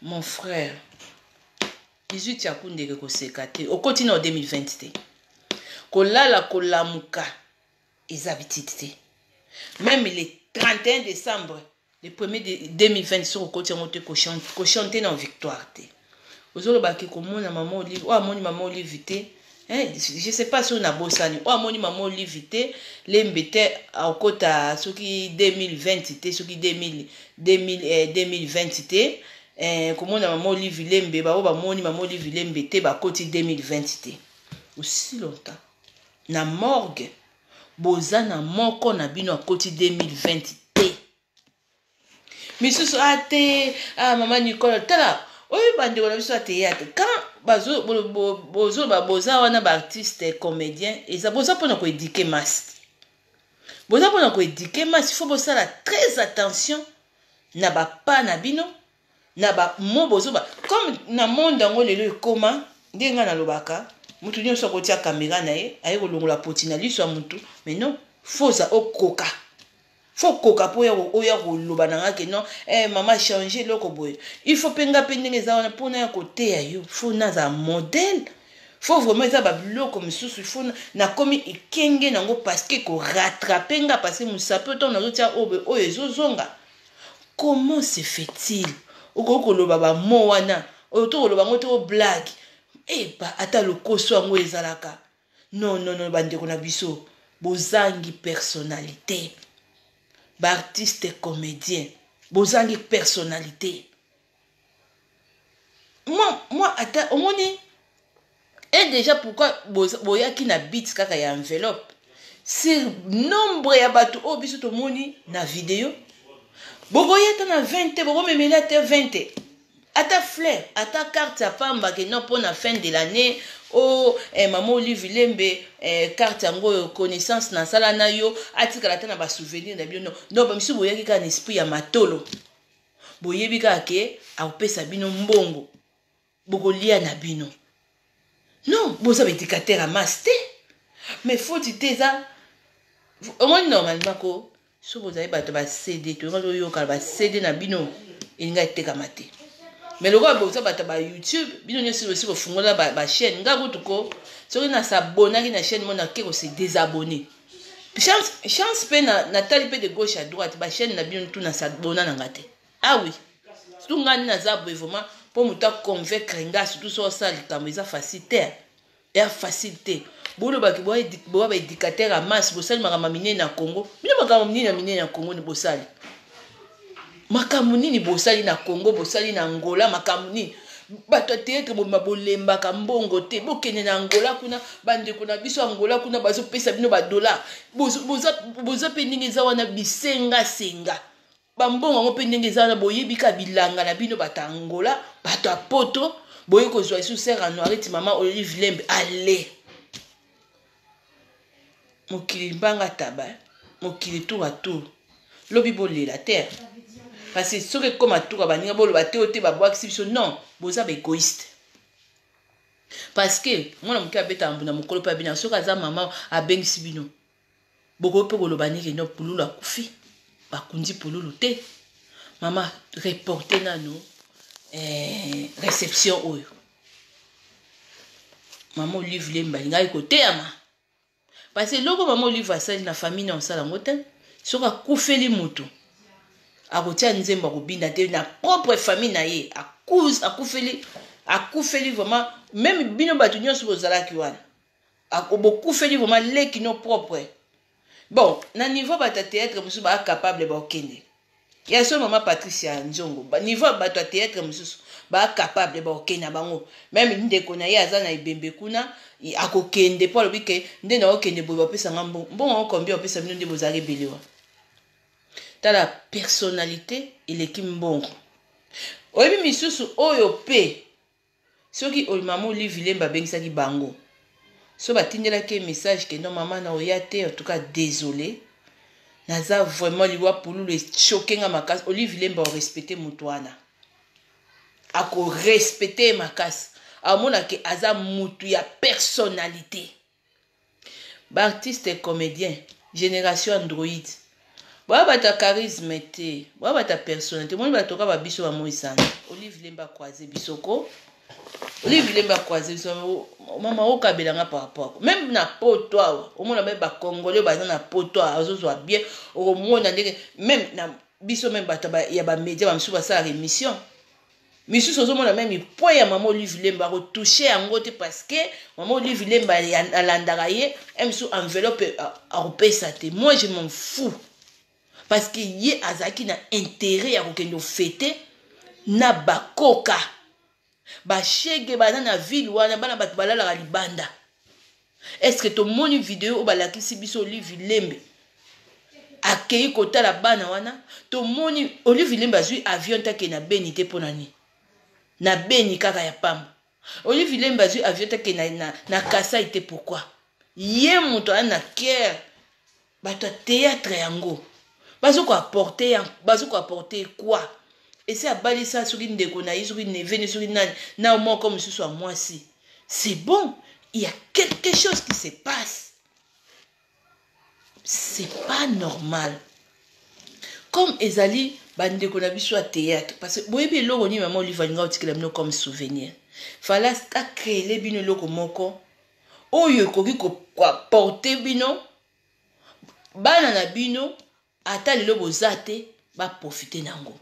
mon frère 18 ya kundeke koseka te okoti na 2020 te kolala kolamuka eza bititi te même le 31 décembre le 1er de 2020 soki okoti yango te kochante na victoire te ozolobaki komona mama Olive o amoni mama Olive te je sais pas si on a bosani o amoni mama Olive te Lembe te akota soki 2020 te soki 2020 te komona mama Olive Lembe ba o bamoni mama Olive Lembe te bakoti 2020 te aussi longtemps na morgue boza na moko na bino akoti 2020 te misusu ate mama Nicole tala oyo bandeko na biso ya théâtre quand boza wana baartiste comédien eza boza mpona koédike masi boza mpona koédike masi fo bosala très attention na bapa na bino na bamo bozoba comme na monde yango lelo ekoma ndenge nga nalobaka mutu nyonso akotia kamera na ye aye kolongola poti na liso ya mutu mais non foza okoka faut koka po oya koloba na nga ke non mama changer loko boye il faut penga pendenge eza wana pona ya koteya yo faut naza modèle faut vraiment eza babiloko misusu faut na komi ekenge nango parce que ko rattraper nga parce que musape to nazotia oyo ezozonga comment se fait-il okoloba ba mo wana oyo to koloba ngo to blague eba ata lokoso yango ezalaka. Non, non, non, bandeko na biso. Bozangi personnalité. Ba artiste comédien. Bozangi personnalité. Moi, ata, omoni, et déjà pourquoi boya ki na bit kaka ya enveloppe. Sur nombre ya bato o biso to moni na vidéo. Bogoya ta na 20, bogo memela te 20. Ata flair, ata carte ya pamba que non pour la fin de l'année. Oh, maman Olive Lembe, carte yango connaissance na sala na yo, atika la tana ba souvenir na bio non. Non, ba misu boya ki ka esprit ya matolo. Boyebi ka ke a opesa bino mbongo. Boko lia na bino. Non, boza bédicateur à masté. Mais faut dire ça. Au moins normalement ko so boza bato ba CD, to ngalo yo ka ba CD na bino, inga teka mate. Mais le roi boza bato ba YouTube, bino nyosi aussi ko fungola ba chaîne, nga kutuko, so na s'abonner na chaîne mona ke ko se désabonner. Chance pe na tali pe de gauche à droite, ba chaîne na bino tout na s'abonner na ngate. Ah oui. Tout ngani na zabo vraiment pour muta convaincre nga surtout so ça likambo facilité. Et facilité. Bolo ba ki bo éducateur à masse, bo sali makama minene na Congo. Bino makama minene na Congo ni bo sali. Makama nini bo sali na Congo, bo sali na Angola, makama nini. Bato théâtre bo mabolemba ka mbongo te, bo kene na Angola kuna bande kuna biso Angola kuna bazo pesa bino ba dollar. Boza pe ndenge za wana bisenga senga. Bambongo ngo pe ndenge za wana boyebi ka bilanga na bino bata Angola, bato apoto, boye ko zwa sous serre en noir ti maman Olive Lembe allez. Mokili mbanga taba, mokili tour à tour. Lobi bolé la terre. Parce que ce que comme à tour à baninga bolo ba te ba boak sibso non, boza ba égoïste. Parce que moi na muka beta mbuna mokolo pa bina soka za maman a bengisi bino. Boko pe bolo banike no pululu akufi. Ba kundi pululu te. Maman reporter nano réception oyo. Maman Olive Lemba ngai ko te ama. Parce que logo maman Olive asali na famille na osala ngote, soka kufeli mutu. Akotia nzemba kobinda te na propre famille na ye, akufeli vraiment même bino batu nyonso bozalaki wana. Akobokufeli vraiment leki no propre. Bon, na niveau bata théâtre musu ba capable ba okende. Ya so maman Patricia Nzongo, ba niveau bata théâtre musu ba capable ba okenda bango. Même ndeko na ye azana ibembe kuna akokende po lobi ke nde na okende bo pesa ngambo. Bon combien opesa bino nde bozali belewa. T'as la personnalité et l'équipe mbongo. Oyebi misusu oyo pe soki o maman Olive Lemba bengisa ki bango. So batindela ke message que non maman na oyate en tout cas désolé. Naza vraiment liwa pululu choqué nga makas Olive Lemba o respecter mutuana. Ako respecter makas. Amona ke aza mutu ya personnalité. Ba artiste et comédien, génération Android. Wa bata charisme te, wa bata personnalité. Moi ba toka ba biso ba moisana. Olive Lemba croisé bisoko. Olive Lemba croisé biso mama okabela nga par rapport. Même na poto au mona ba congolais ba na poto azozwa bien au mona ndenge même na biso même bata ba ya ba média ba msuba sa émission. Monsieur sozo mona même point ya maman Olive Lemba retoucher yango te parce que maman Olive Lemba alandaka ye msu enveloppe a repesa te. Moi je m'en fous. Parce que yé azaki na intérêt à kokendo fêter na bakoka ba chege bana na ville wana bana bat balala la libanda. Est-ce que to moni vidéo ba la kisi biso Olive Lembe akei kota la bana wana to moni Olive Lemba zui avion ta ke na beni te ponani na beni kaka ya pamba. Olive Lemba zui avion ta ke na kasa ite pourquoi yé muto na cœur bato théâtre yango. Bazo ko apporter quoi? Et c'est à bali ça sur une décona, sur une nevene, sur une nane, na au moins comme ce soit moi si. C'est bon, il y a quelque chose qui se passe. C'est pas normal. Comme Ezali, bande qu'on a vu sur le théâtre, parce que boyebi loko ni maman Olive Lemba otikela bino comme souvenir. Fallait créer les bino loko moko. Oyo koki ko porter bino. Bana na bino. Ata lelo bozate ba profiter nango.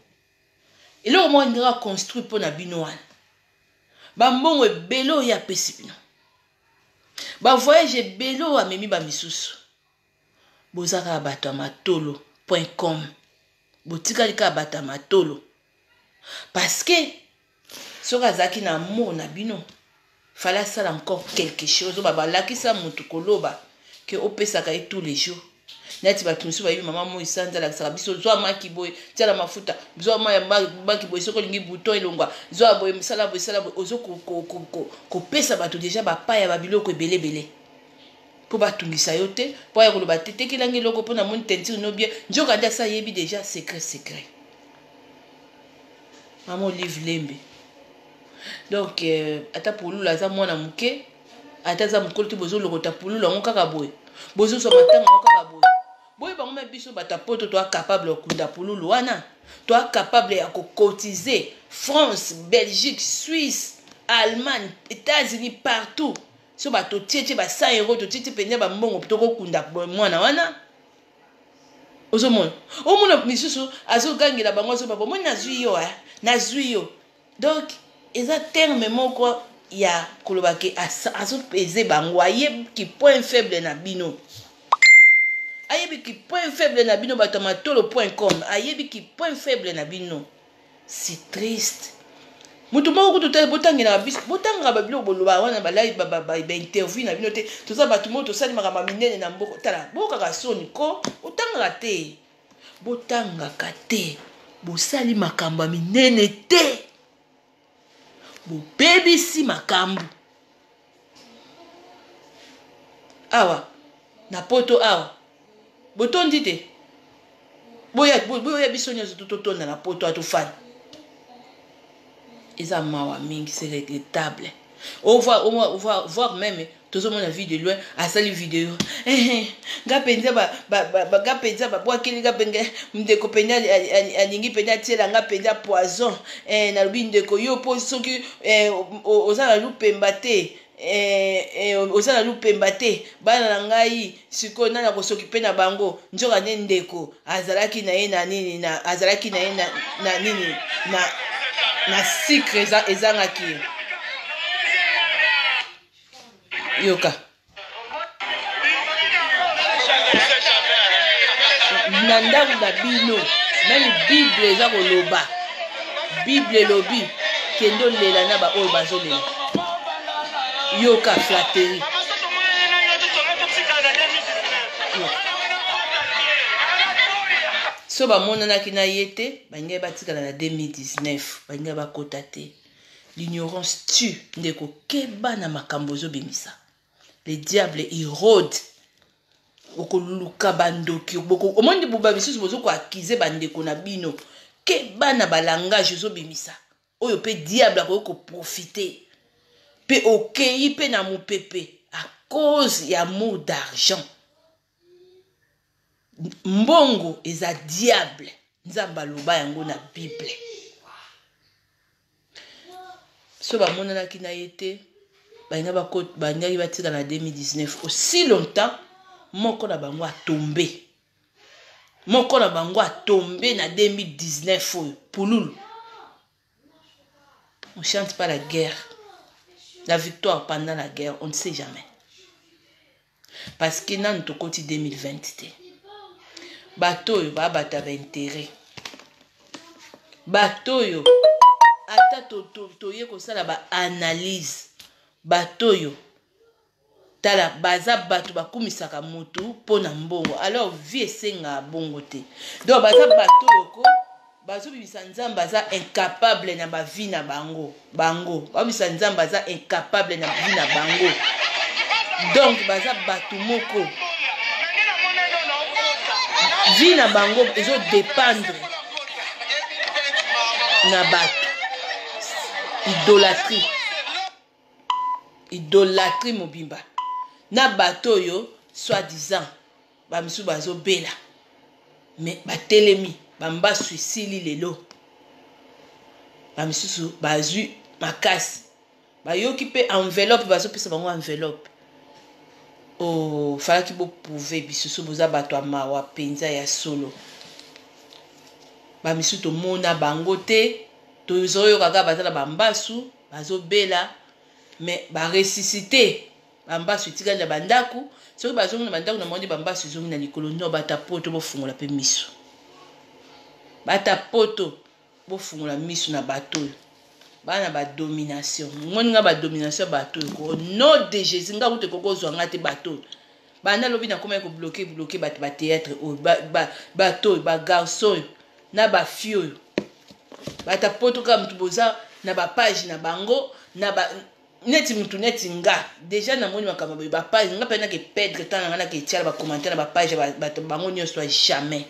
Et là au moins on construit pour na bino wana. Bambongo ebelo ya pesi bino. Ba voyage ebelo amemi ba misusu. Bozaka bato matolo.com. Botikali ka bato matolo. Parce que soka zaki na mo na bino. Fallait ça encore quelque chose. Baba lakisa mutu koloba que opesaka et tous les jours. Neti ba tunsu ba maman mo isanza la biso zo maki boy tiala mafuta zo ma ya maki boy soko lingi bouton elongwa zo boy misala boy ozo ko pesa bato déjà ba pa ya ba biloko ebele po batungisa yo te po ya koloba te tekelangi loko po na moni tentire no bien njoka nda sa yebi déjà secret maman livre lembe donc ata pulula za mwana muke ata za mukolo te bozo lokota pulula ngo kaka boy bozo so matanga ngo kaka boy boy bango me biso batapoto to capable okunda pululu wana to capable ya ko cotiser France, Belgique, Suisse, Allemagne, États-Unis partout. So bato tietie ba 100 € to tietie penya ba mbongo to kokunda mwana wana. Ozo mon. O mona misusu azo gangela bango so babo mona zui yo nazui yo. Donc eza terme moko ya kolobake azo peser bango aye ki point faible na bino. Ayebi ki point faible na bino batomatolo.com. Ayebi ki point faible na bino. C'est triste. Mutu moko to botangi na bis botanga ba bilo boloba wana ba live ba interview na bino te. To za batu moto sali makama minene na mboko tala. Boka ka soni ko otanga te. Botanga ka te. Bosali makamba minene te. Bo baby si makambu. Awa na poto awa. Botondi te. Boya biso nyozo totonda na poto atofana. Eza mawa mingi, c'est regrettable. On va voir même tout le monde a vu de loin à sali vidéo. Ga penza ga penza ba bwa kili ga benga ndeko penya aningi penya tiela nga penza poison na lubi ndeko yo po soki ozala lupemba te ozala lupemba te bana na ngai siko nana kosoki pe na bango njoka ne ndeko azalaki na ye na nini na azalaki na ye na nini na secret ezangaki yoka na ndako na bino même bible eza koloba bible lobi kendo lela na ba oyo bazolela yoka flatterie so bamonanaki na ye te balingai batikala na 2019 balingai bakota te. L'ignorance tue ndeko keba na makambo ozobimisa. Le diable érode okoluka bandoki boko omondi buba bisusu bozoko akize bandeko na bino keba na balangage ozobimisa oyo pe diable akoko profiter pe okei pe na mupepe à cause ya amour d'argent. Mbongo eza diable nzamba loba yango na bible. So ba monanaki na yete bainga bakot banyaki batika na 2019 aussi longtemps moko na bango a tombé. Moko na bango a tombé na 2019 oyo pululu. On chante pas la guerre. La victoire pendant la guerre, on ne sait jamais. Parce que dans notre côté 2020, bateau yo ba bata ba intérêt. Bateau yo ata to ye ko sala ba analyse. Bateau yo tala baza batu bakumisaka mutu pona mbongo. Alors vie esenga bongo te. Donc baza bateau yo ko bazo bibisa nzamba za incapable na ba vie na bango. Bango babisa nzamba za incapable na vie na bango. Donc baza batu moko vie na bango ezo dépendre na batu. Idolâtrie mobimba na bato yo soi-disant ba misu bazo bela mais batelemi bamba suicide lelo ba misu bazu makasi bayoki pe enveloppe bazo pesa bango enveloppe. Oh fallait bo prouver bisusu boza bato amawa penza ya solo ba misu to mona bango te to zoyo kaka batala bambasu bazo bela mais ba ressusciter bambasu etikali na bandako soki bazongi na bandako na mondi bambasu ezongi na likolo no batapoto bofungola mpe miso batapoto bofungola miso na bato oyo bana badomination ngoni nga badomination bato oyo au nom de Jésus nga kute kokozwa nga te bato oyo banda lobi nakoma ya kobloke bato batéâtre oyo bato oyo bagarso oyo na bafille oyo batapoto kaka mutu boza na bapage na bango na neti mutu neti nga déjà namoni makambo boye bapage nga mpe nake perdre temps na nga nake tiala bacommentaire na bapage bato bango nyonso jamais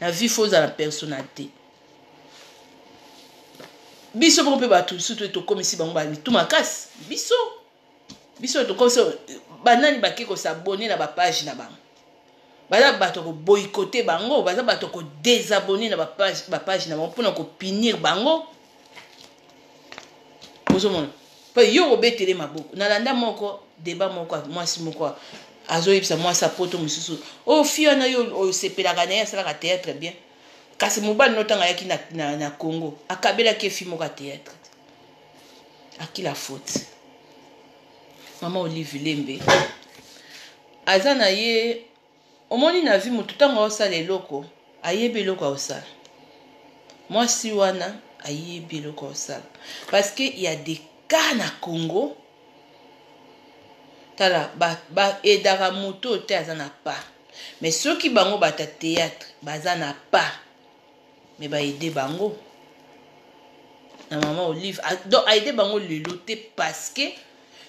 na vie fo ozala na personnalité biso moko mpe bato surtout tokomisi bango bamitu makasi biso tokomisi banani bake kosabone na bapage na bango baza bato koboykote bango baza bato kodésabone na bapage na bango mpona kopinir bango ozomona mpe yo kobetele maboko nalanda moko débat moko mwasi moko azoyebisa mwasi apoto mosusu oyo fi wana yo osepelaka na ye asalaka théâtre bien kasi mobali notanga ayaki na Congo akabelaki efi moko ya théâtre akila faute mama Olive Lembe aza na ye omoni na vi motu ntango aosala eloko ayebi eloko aosala mwasi wana ayebi eloko aosala parce que il y a des cas na Congo tala baedaka moto oyo te aza na part mais soki bango bata théâtre baza na part mais baede bango na mama Olive donc aide bango lelo te parce que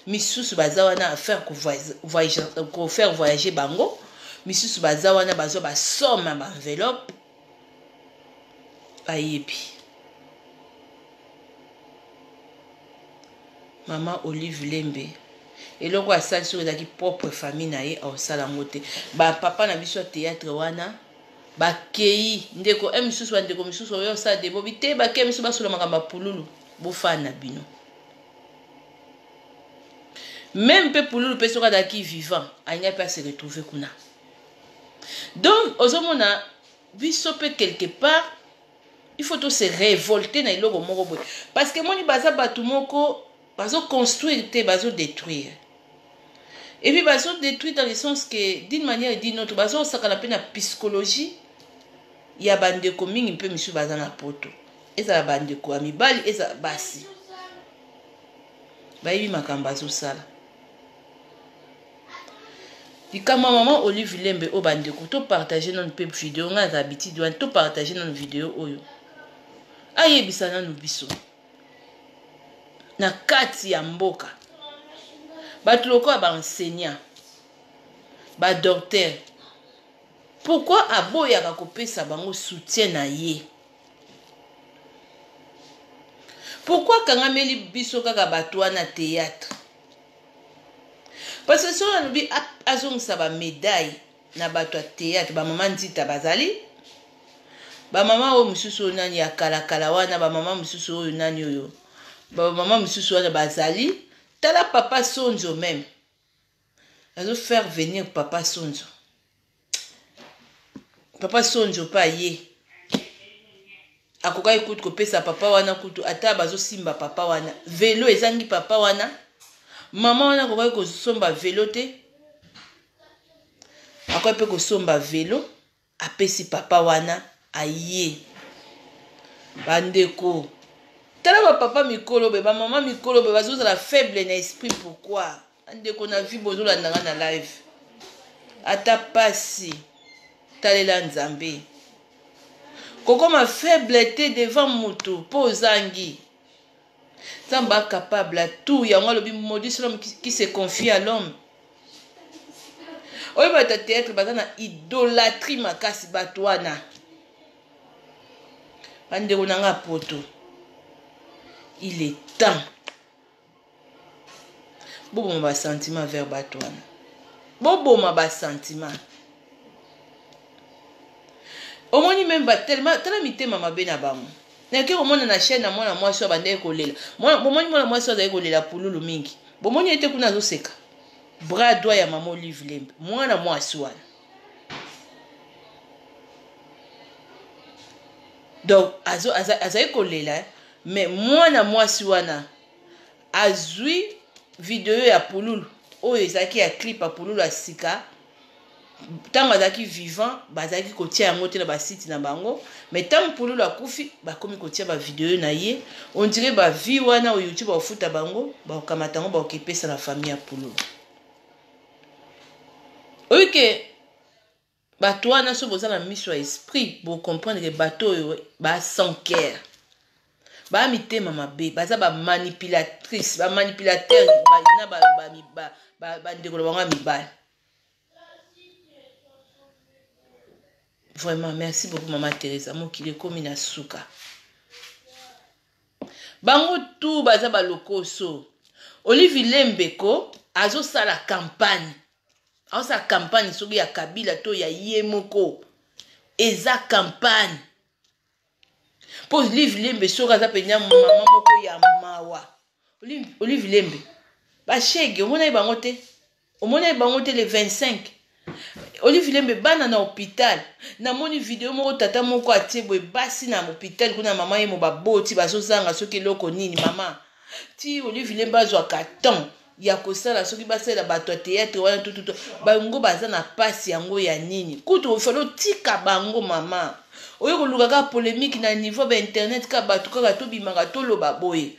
misusu baza wana affaire ko faire voyager bango misusu baza wana bazo basoma ba enveloppe bayebi mama Olive Lembe eloko asali soki ezalaki propre famille na ye aosala yango te bapapa na biso ya théâtre wana bakei ndeko misusu bandeko misusu oyo osala de bobi te bakei miso basola makambo ya pululu bofana na bino même mpe pululu mpe soki azalaki vivant alingai mpe ase retrouve kuna donc ozomona biso mpe quelque part il faut to se révolter na eloko moko boye parce que moni baza bato moko bazoconstruire te bazodétruire et puis bazodétruire dans le sens que d'une manière et d'une autre bazosakana mpe na psychologie ya bandeko mingi mpe misu baza na poto ezala bandeko ya mibali ezala basi bayebi makambo bazosala likambo mama Olive Lembe o bandeko to partager nanu mpe video nga za habitude wana to partager nanu video oyo ayebisa nanu biso na kati ya mboka bato lokola baenseignant badocteur pourquoi aboyaka kopesa bango soutien na ye pourquoi kangameli biso kaka bato wana théâtre parce que soki alobi azongisa bamédaille na bato ya théâtre bamama nzita bazali bamama oyo mosusu oyo nani ya kalakala wana bamama mosusu oyo nani oyo bamama mosusu wana bazali tala papa Sonzo même azo faire venir papa Sonzo pa ye akoka ekutu kopesa papa wana kutu ata bazosimba papa wana velo ezangi papa wana mama wana akoka kosomba velo te akoka pe kosomba velo apesi papa wana aye bandeko tala bapapa mikolo be bamama mikolo be bazozala faible na esprit pourquoi bandeko na vie bozolandanga na live ata pasi talela nzambe kokoma faible te devant moto po ozangi nzambe capable à tout yango alobi maudit l'homme qui se confie à l'homme oyo bata théâtre baza na idolâtrie makasi bato wana bandeko nanga poto il est temps boboma basentiment vers bato wana boboma basentiment omoni même tellement tala mitema mabe na bango nake komona na chaîne na mwana mwasi oyo bandeki kolela bomoni mwana mwasi oyo azali kolela pululu mingi bomoni ete kuna azoseka bras droit ya mama Olive Lembe mwana mwasi wana donc azali kolela mais mwana mwasi wana azui video ya Pululu oyo ezaki ya clip ya Pululu ya sika tango azaki vivant bazaki kotia yango te na basite na bango mais tango Pululu akufi bakomi kotia ba video na ye on dirait ba vie wana au YouTube bafuta bango bakamata yango bakopesa na famille ya Pululu oike bato wana so boza na miso ya esprit bo comprendre que bato oyo ba sans cœur ba mitema mabe baza ba manipulatrice ba manipulateur ba ndekolo bango mibala. Vraiment merci beaucoup maman Teresa mokile komi na suka bango tout baza ba lokoso Olivier Lembeko azo sala campagne sa campagne soki ya Kabila to ya Yemoko eza campagne pour Olivier Lembe soki aza penya mama moko ya mawa Olivier Lembe ba shege omona bango te le 25 Olivier Lembe bana na hôpital na moni video moko tata moko atebwe basi na hôpital kuna mama ye mo baboti bazozanga soki loko nini mama ti Olivier Lembe azwa carton ya kosala soki basala bato ya théâtre wana tututu bango baza na pasi yango ya nini kutu ofalo tika bango mama oyo koluka ka polémique na niveau ba internet ka bato kaka to bimanga to loba boye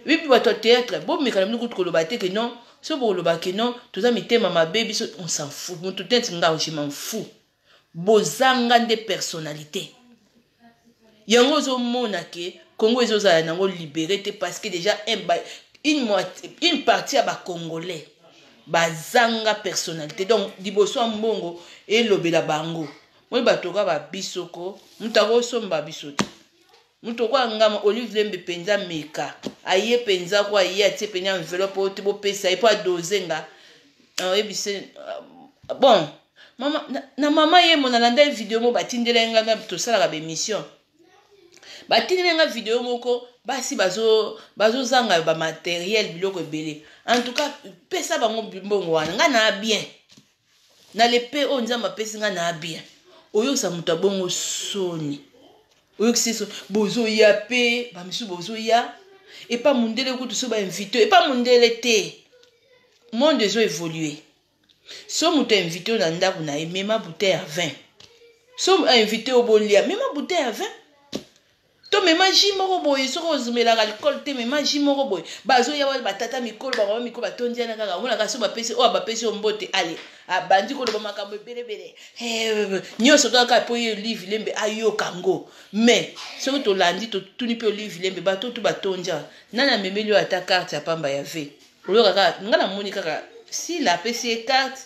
bibi bato ya théâtre bo mekana mini kutu koloba te que non so bo loba que non toza mitema mabe biso on s'en fout mutu tenti nga je m'en fous bozanga nde personnalité yango zo mona ke Congo ezozala nango libéré te parce que déjà une partie à ba Congolais bazanga personnalité donc liboso mbongo et lobela bango moi batoka ba bisoko mutako somba bisote mutoko ngama Olivier Lembe penza meka aye penza kwa aye atie penya enveloppe ote bo pesa ipo dozenga ebise bon mama na mama ye mona landa video mo batindela nganga to sala ka be mission batindela nga video moko basi bazo zanga ba matériel biloko ebele en tout cas pesa bango mbongo wana nga na bien na le pe o nzamba pesa nga na bien oyo sa muta bongo soni oyo kiseso bozo ya pe ba misu bozo ya et pas mundele ko to so ba invité et pas mundele te monde zo évoluer so muta invité na ndako na emema bouteille à vin so invité au bolia même bouteille à vin to mema jimoko boye soko ozumela alcool te mema jimoko boye bazo ya wale batata mikolo ba mikolo batondia na kaka ngona kaso ba pesi o ba pesi ombote ale abandi ko ba makambo belebele nyoso to ka po Olivier Lembe ayo kango mais soko to landi to tuni pe Olivier Lembe bato to batondia nana memeli ata carte ya pamba ya ve oyo kaka ngana moni kaka si la pesi carte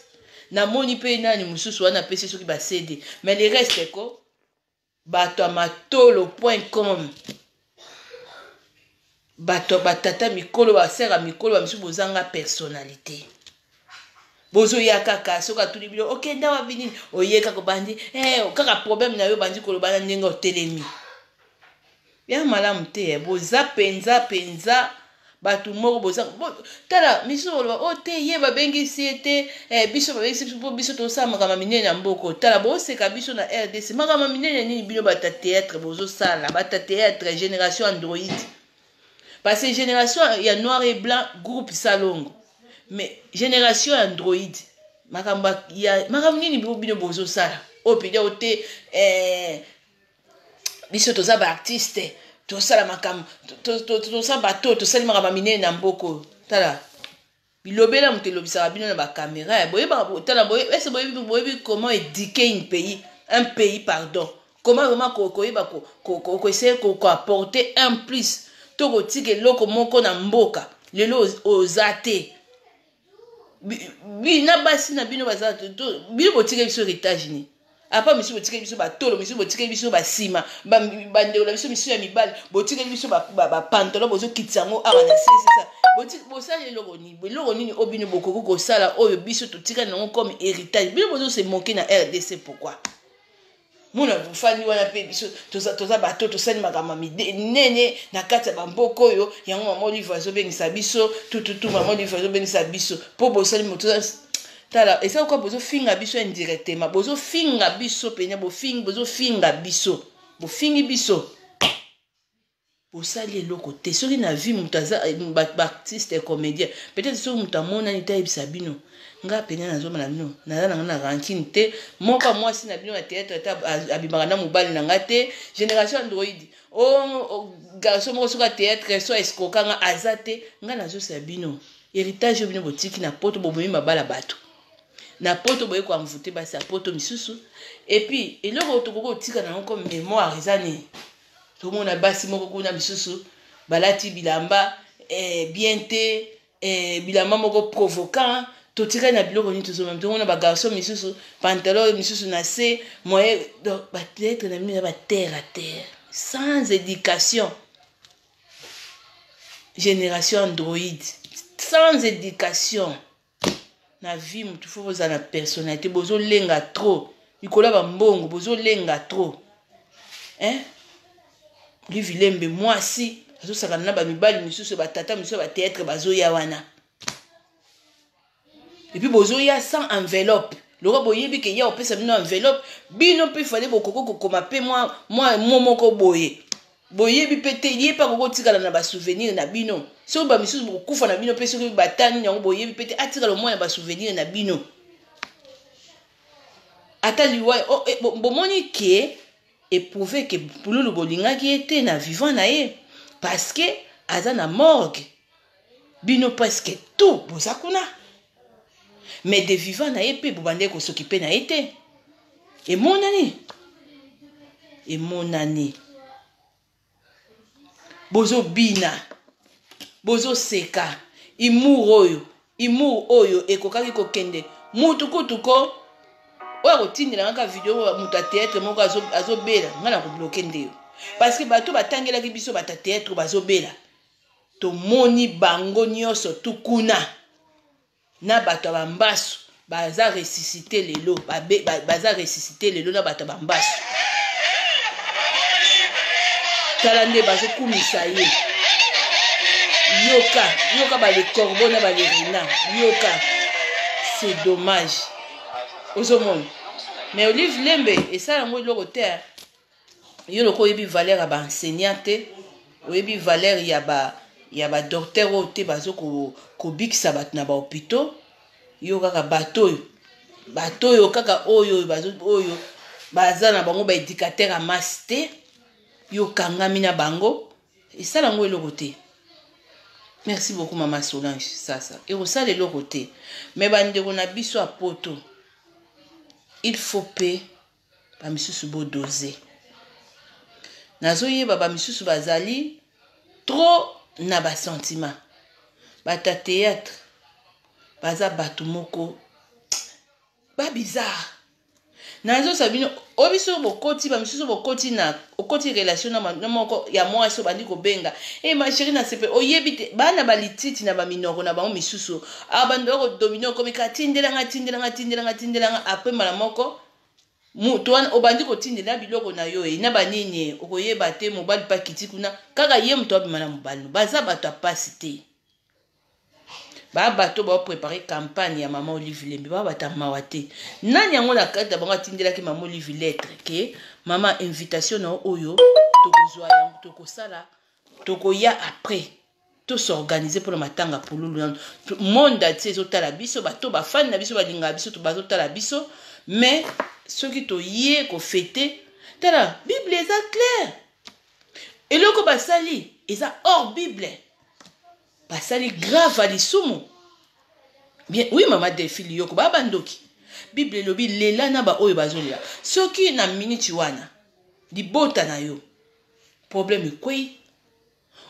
na moni pe nani mususu wana pesi soki ba CD mais le reste ko bato matolo.com bato batata mikolo basera mikolo bamisu bozanga personnalité bozo ya kaka soka tuli bilo OK ndawa binini oyeka ko bandi kaka problème na yo bandi ko lobana ndenge otelemi ya malamu te boza penza batu moko boza tala miso o te ye babengisi ete biso babengisi biso to sa makama minene na mboko tala boseka biso na RDC makama minene nini bino bata théâtre bozo sala bata théâtre génération Android parce que génération ya noir et blanc groupe Salongo mais génération Android makamba ya makama nini bino bozo sala o pidi o te biso to za ba artiste to sala makam to sa bato to sali makama minene na mboko tala bilobela mutelobisa bino na ba caméra boyeba tala est-ce boyebi comment éduquer un pays pardon comment vraiment koyeba ko essayer ko apporter un plus to ko tike loko moko na mboka lelo ozate bina basi na bino bazato bino botike biso héritage ni apa misu botike biso batolo misu botike biso basima bandelo biso misu ya mibali botike biso ba pantalon bozo kitsango awa na sesa botike bosala eloko nini obino bokoko ko sala oyo biso totika nango comme héritage bino bozo se moquer na RDC pourquoi muna bufani wana pe biso toza bato tosali makama nene na kati ya bamboko oyo yango mama Olivier azobengisa biso tututu mama Olivier azobengisa biso po bosali moto tala esa ko bozo finga biso indirectement bozo finga biso penya bozo finga biso bofingi biso osali eloko te soki na vie moto aza baartiste comédien peut-être soki moto amonani te ayebisa bino nga pene nazomona bino naza nanga na rankine te moko mwasi na bino ya théâtre ata abimaka na mobali na nga te génération android garçon moko soki ya théâtre so escrokanga aza te nga nazosala bino héritage oyo bino botiki na poto bobomi mabala bato na poto boye koamvute basi ya poto misusu epuis eloko tokoki otika nango comme mémoire eza nini tomona basi moko kuna misusu balati bilamba bien te bilamba moko provocant totika na biloko nini tozomema tomona bagarçon misusu pantalon misusu na se moyen donc peut-être na bino ya terre à terre sans éducation génération android sans éducation na vie mutu fo bozala na personnalité bozolenga trop likolo ya bambongo bozolenga trop livilembe mwasi azosakana na bamibali misusu batata misusu bateatre bazoya wana epuis bozoya sans enveloppe loko boyebi ke ya opesa bino enveloppe bino mpe fale bokoko kokoma mpe mwa moko boye boyebi mpe te ye mpe akoko tikala na basouvenir na bino soki bamisusu bokokufa na bino mpe soki batani yango boyebi mpe te atikala omwana basouvenir na bino ata liwa bomoni ke éprouvé que pululu bolingaki ete na vivant na ye parce que aza na morgue bino presque tout boza kuna mais de vivant na ye pe bobande ko s'occuper na ye te emonani bozo bina bozo seka humour oyo ekokaki kokende mutu kutuko oya kotindela ngaka video mutu ya théâtre moko azobela nga na kobloke ndeyo parce que bato batangelaki biso bata théâtre bazobela tomoni bango nyonso tukuna na bato ya bambasu baza ressuscité lelo na bato ya bambasu tala nde bazokumisa ye yoka bale corbeau na bale rina yoka c'est dommage ozomona mais Olive Lembe esala yango eloko te yo loko oyebi valeur ya baenseignant te oyebi valeur ya badocteur oyo te bazo kobikisa bato na bahôpitaux yo kaka bato oyo kaka oyo baza na bango baéducateur ya masi te yo kangami na bango esala yango eloko te. Merci beaucoup Maman Solange sasa ekosala eloko te mais bandeko na biso ya poto il faut pe bamisusu bodoser nazoyeba bamisusu bazali trop na basentiment bata théâtre baza bato moko babizarre nazosa bino obiso bokoti bamisusu bokoti na okoti relation na moko ya mwasi oyo bandi kobenga ma chérie na sepe oyebi te bana balititi na baminoko na bango misusu abando bakodomine okomika tindelanga apres mbala moko mutu wana obandi kotindela biloko na yo na banini okoyeba te mobali pa kiti kuna kaka ye mutu abima na mobali baza bato apasi te bato préparer campagne ya Maman Olive Lembe bata mawa te nani yango na kati bango atindelaki Maman Olive lettre ke mama invitation na oyo tokozwa yango tokosala tokoya après to s'organiser pour matanga pululu monde ati ezotala biso bato bafani na biso balinga biso to bazotala biso mais soki toye ko fêter tala Bible eza clair eloko basali eza hors Bible basali grave à lisumu bien oui Maman Delphine yoko babandoki Bible lobi lela na ba oyo bazolela soki na minute wana libota na yo problème kwei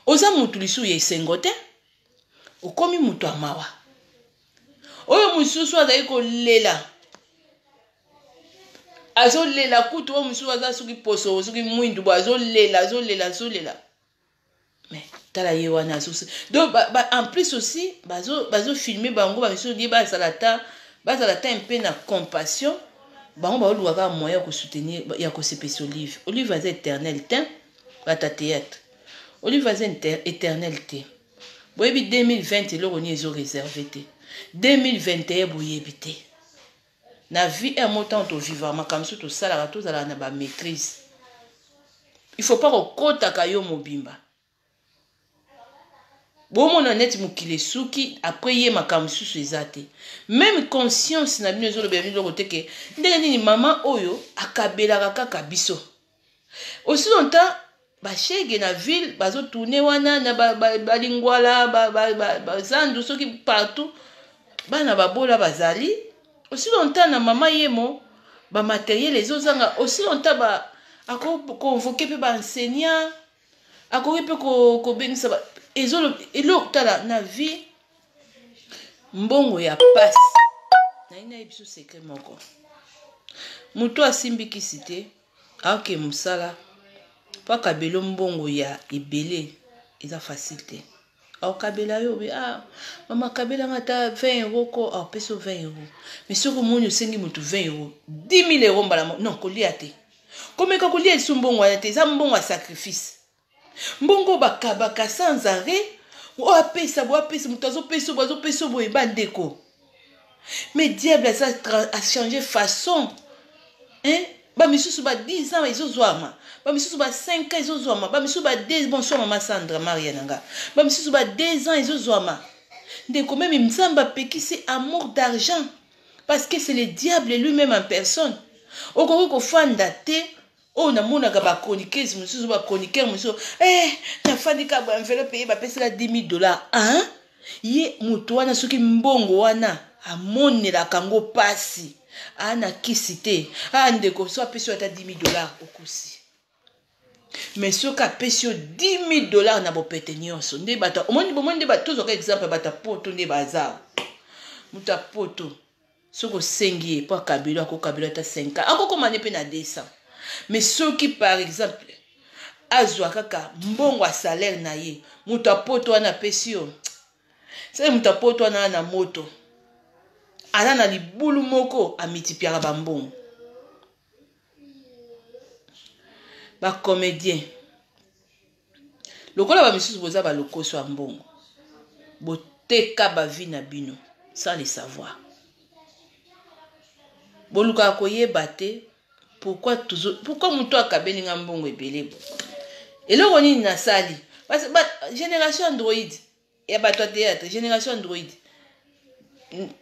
oza mutu lisu ye sengo te okomi mutu amawa oyo mususu azali kolela azolela kutu oyo mususu aza soki poso soki mwindu azolela mais tala ye wana azosi donc en plus aussi bazo filmer bango bamisu die bazala ta un peu na compassion bango baoluka kaka moyen ya kosoutenir ya kosepesa Olive aza éternel te bata théâtre Olive aza éternel te boyebi 2020 eloko ni ezo réservé te 2021 boyebi te na vie un mot tant vivre makambo so tosalaka tozala na ba maîtrise il faut pas kokotaka yo mobimba bomona neti mokili suki après ye makambo susu ezate même conscience na bino ezolo bia bino kote ndenge nini mama oyo akabelaka kaka biso aussi longtemps bashege na ville bazo tourner wana na balingwala bazandu soki partout bana babola bazali aussi longtemps na mama yemo ba matériel ezozanga aussi longtemps ba convoquer pe ba enseignant akoki pe ko bengisa ba ezolo elo tala na vie mbongo ya passe na ina ebiso secret moko muto asimbikisi te ake musala pa kabelo mbongo ya ebele eza facile te au kabela yo be mama kabela ngata 20 € ko peso 20 €. Mais soko moni osengi mutu 20 €, 10 000 € mbala non kolia te. Komeka kolia esumbongo ya te, za mbongo ya sacrifice. Mbongo bakabaka sans arrêt, o apesa mutu azo peso boye bandeko. Mais diable a changé façon. Hein? Ba misusu ba 10 ans ezozwama. Ba misusu ba 5 ans ezozwama. Ba misusu ba 2 bonsoir maman Sandra Maria nanga. Ba misusu ba 2 ans ezozwama. Ndeko même mzamba pekisi amour d'argent parce que c'est le diable lui-même en personne. Okoko ko fanda te o na monaka ba chroniqueuse misusu ba chroniqueur misusu na fandi ka ba enveloppe ba pesa $10 000 hein ye mutu wana soki mbongo wana amonela kango pasi ana kisite ndeko so apesi ata $10 000 okusi mais soka apesi $10 000 na bopete nyonso nde bata omoni nde bato zoka exemple bata poto nde bazar muta poto soko sengi po kabilo akokabilo ata 5 ans akokoma pe na 200 mais soki par exemple azwa kaka mbongo a salaire na ye muta poto wana apesi yo c'est muta poto wana na moto ana na libulu moko amitipiaka bambongo ba comédien lokola ba misusu boza ba lokoso ya mbongo boteka ba vie na bino sans le savoir boluka koyeba te pourquoi muto akabeli nga mbongo ebele bo eloko nini nasali parce que génération android ya bato théâtre génération android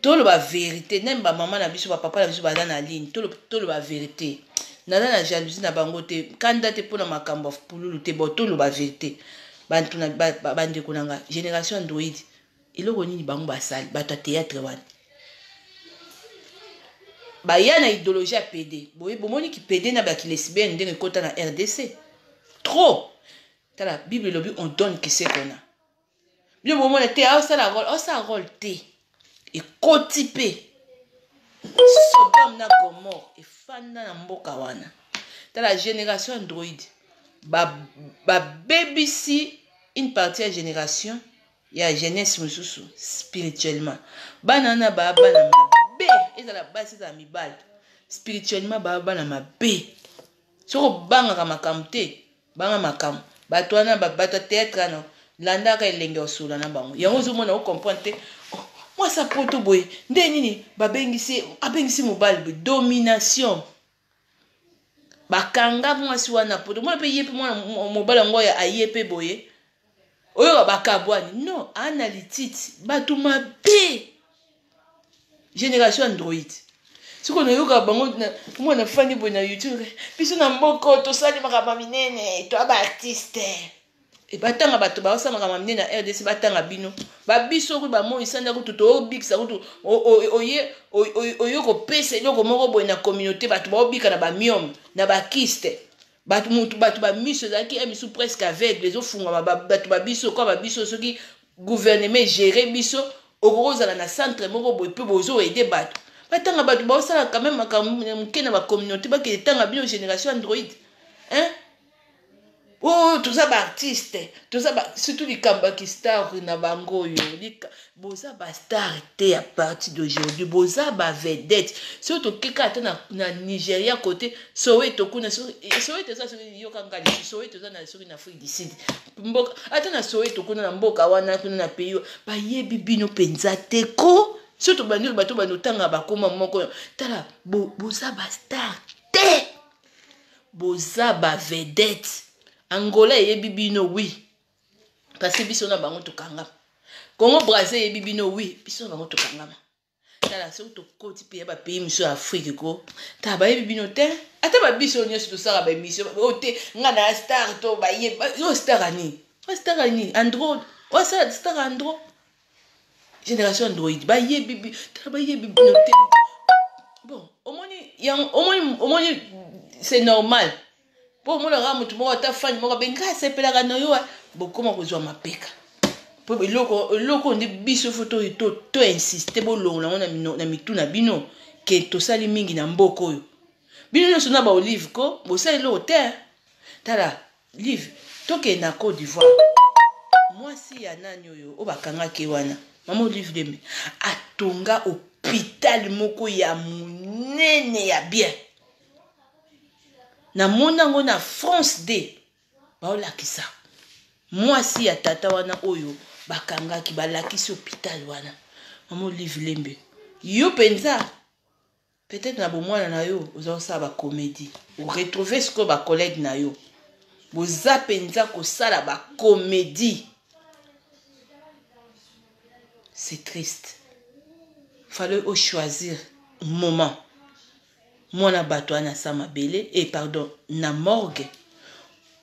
tolo ba vérité nem ba maman na biso ba papa na biso baza na ligne tolo ba vérité nana na jalousie na bango te kanda te pona makambo pululu te bo tolo ba vérité bantu na bandeko nanga génération android eloko nini bango basali bato théâtre wana baya na idéologie ya PD boye bomoni ki PD na ba ki lesbienne ndenge kota na RDC trop tala bible lobi on donne que c'est qu'on a bien bomoni te ça rôle te et kotipe Sodome na Gomorrhe et fanda na mboka wana dans la génération android ba BBC une partie de génération ya jeunesse mususu spirituellement banana ba bana mabe ezala basi za mibal spirituellement ba bana mabe soko banga ka makamte banga makam bato wana bato théâtre na landa ka elenge osula na bango yango zo mona o comprendre moi ça poto boy nde nini abengisi mobile domination bakanga mwasi wana poto mwana pe yepe mwana mobile ngo ya ayepe boye oyo bakabwani non analytique bato mabe génération android siko na yoka bango mwana fani boy na YouTube biso na mboko to sali makaba minene to aba artiste et batanga bato ba osama kama minene na RDC batanga bino ba biso ko ba mo isanda ko to obikisa ko oyo ko pesa eloko moko boy na communauté bato ba obika na ba miom na ba kiste bato ba miso zaki emisu presque aveugle les ofunga bato ba biso ko ba biso soki gouvernement gérer biso okozala na centre moko boy pe bozo aider bato batanga bato ba osala quand même makamke na ba communauté ba ke tanga bino génération android hein. Oh, tout ça, artiste, tout ça, surtout les Kamba qui star na bango yo, boza ba star te à partir d'aujourd'hui, boza ba vedette. Surtout keka na Nigeria côté, Soweto kuna Soweto ça yo kanga Soweto ça na sur na Afrique du Sud. Mboka ata na Soweto kuna na mboka wana kuna na pays ba yebi bino penza te ko. Surtout banyo bato banotanga bakoma moko tala boza ba star te. Boza ba vedette. Angola et bibino oui parce que biso na bango to kanga Congo Brazzaville et bibino oui biso bango to kangama tala so to koti pe ba pays monsieur Afrique ko ta ba bibino te ata ba biso nyoso to sala ba mission o te ngana star to ba ye yo star ani andro o sa star andro génération android ba ye bibi ta ba ye bibino te bon au moins c'est normal pour moi le ramu tout mo ta fan mo ben grâce pe la no yo beaucoup mo ko zo mapeka po loko ndi biso photo to insister bo longa na mitu na bino ke to sali mingi na mboko yo bino no sona ba olive ko bo sali lo terre tala live toke na Côte d'Ivoire moi si ya nani yo o bakanga ke wana mama olive dembe atonga hôpital moko ya munene ya bien na monango na France D baolakisa mwasi ya tata wana oyo bakangaki balakisi hôpital wana mama Olive Lembe yo penza peut-être na bomwana na yo ozosala ba comédie ou retrouver ce que ba collègue na yo boza penza kosala ba comédie. C'est triste. Fallait choisir moment. Mwana bato na sama belé et pardon na morgue.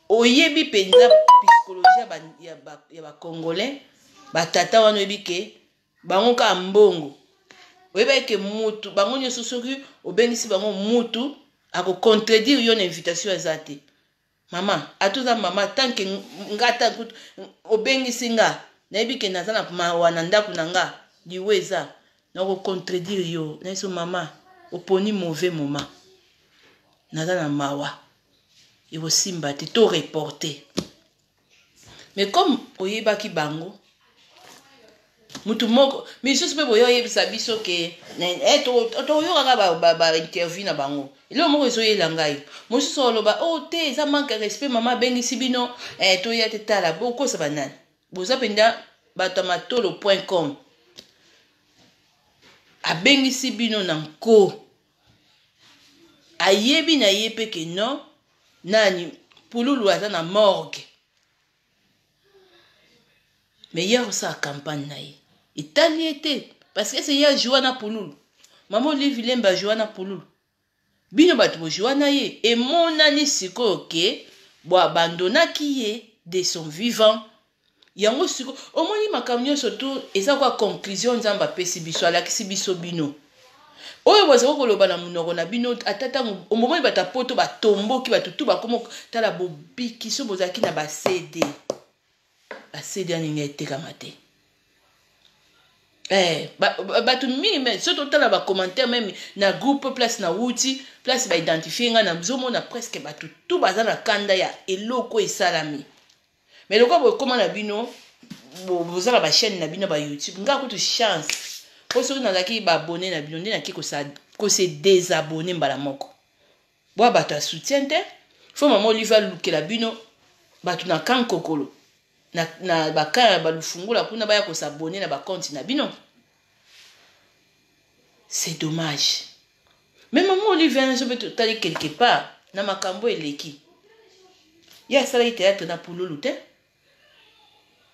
Oyebi penza psychologie ya ba congolais ba tata wana yebi ke bango ka mbongo. Oyeba ke mutu bango nyoso soki obengisi bango mutu ako contredire yo na invitation azate. Mama atuza mama tant que ngata obengisi nga na yebi ke nazana mawa na ndaku na nga liweza na ko contredire yo na so mama oponi mauvais moment nazana mawa et aussi mbati to reporter mais comme oyeba ki bango mutu moko miso pe boyo yebisa biso ke to yo kaka ba interview na bango ilo moko so yela ngai muso solo ba o te za manque respect mama bengisi bino to ya te tala boko sa banani boza penda batamatolo.com abengisi bino na nko ayebi na yepe ke non nani pululu aza na morgue mais hier ça campagne na ye itali été parce que c'est hier Joana pululu maman Olive Lemba Joana pululu bino bato bo Joana ye et mon ani siko ke bo abandonnaki ye de son vivant yango siko omoni makamnyo surtout eza kwa conclusion nzamba pesi biso alakisi biso bino oyo bozo koloba na munoko na bino atata omomoni bata poto batomboki batutu bakomo tala bobiki so bozaki na ba CD ani ngete kamate batu mingi mais surtout tala ba commentaire même na groupe place na wuti place ba identifier nga na mzomo na presque batutu bazana kanda ya eloko esalami. Mais le quoi comment na bino vous avez la chaîne na bino ba YouTube nga ko chance ko so na zaki ba abonné na bino na ki ko se désabonner mbala moko bo ba ta soutien te faut maman Olive luke la bino batu na kan kokolo na ba ka ba lufungula kuna ba ya ko s'abonner na ba compte na bino. C'est dommage. Mais maman Olive je peux te aller quelque part na makambo eleki ya sala théâtre na pululu te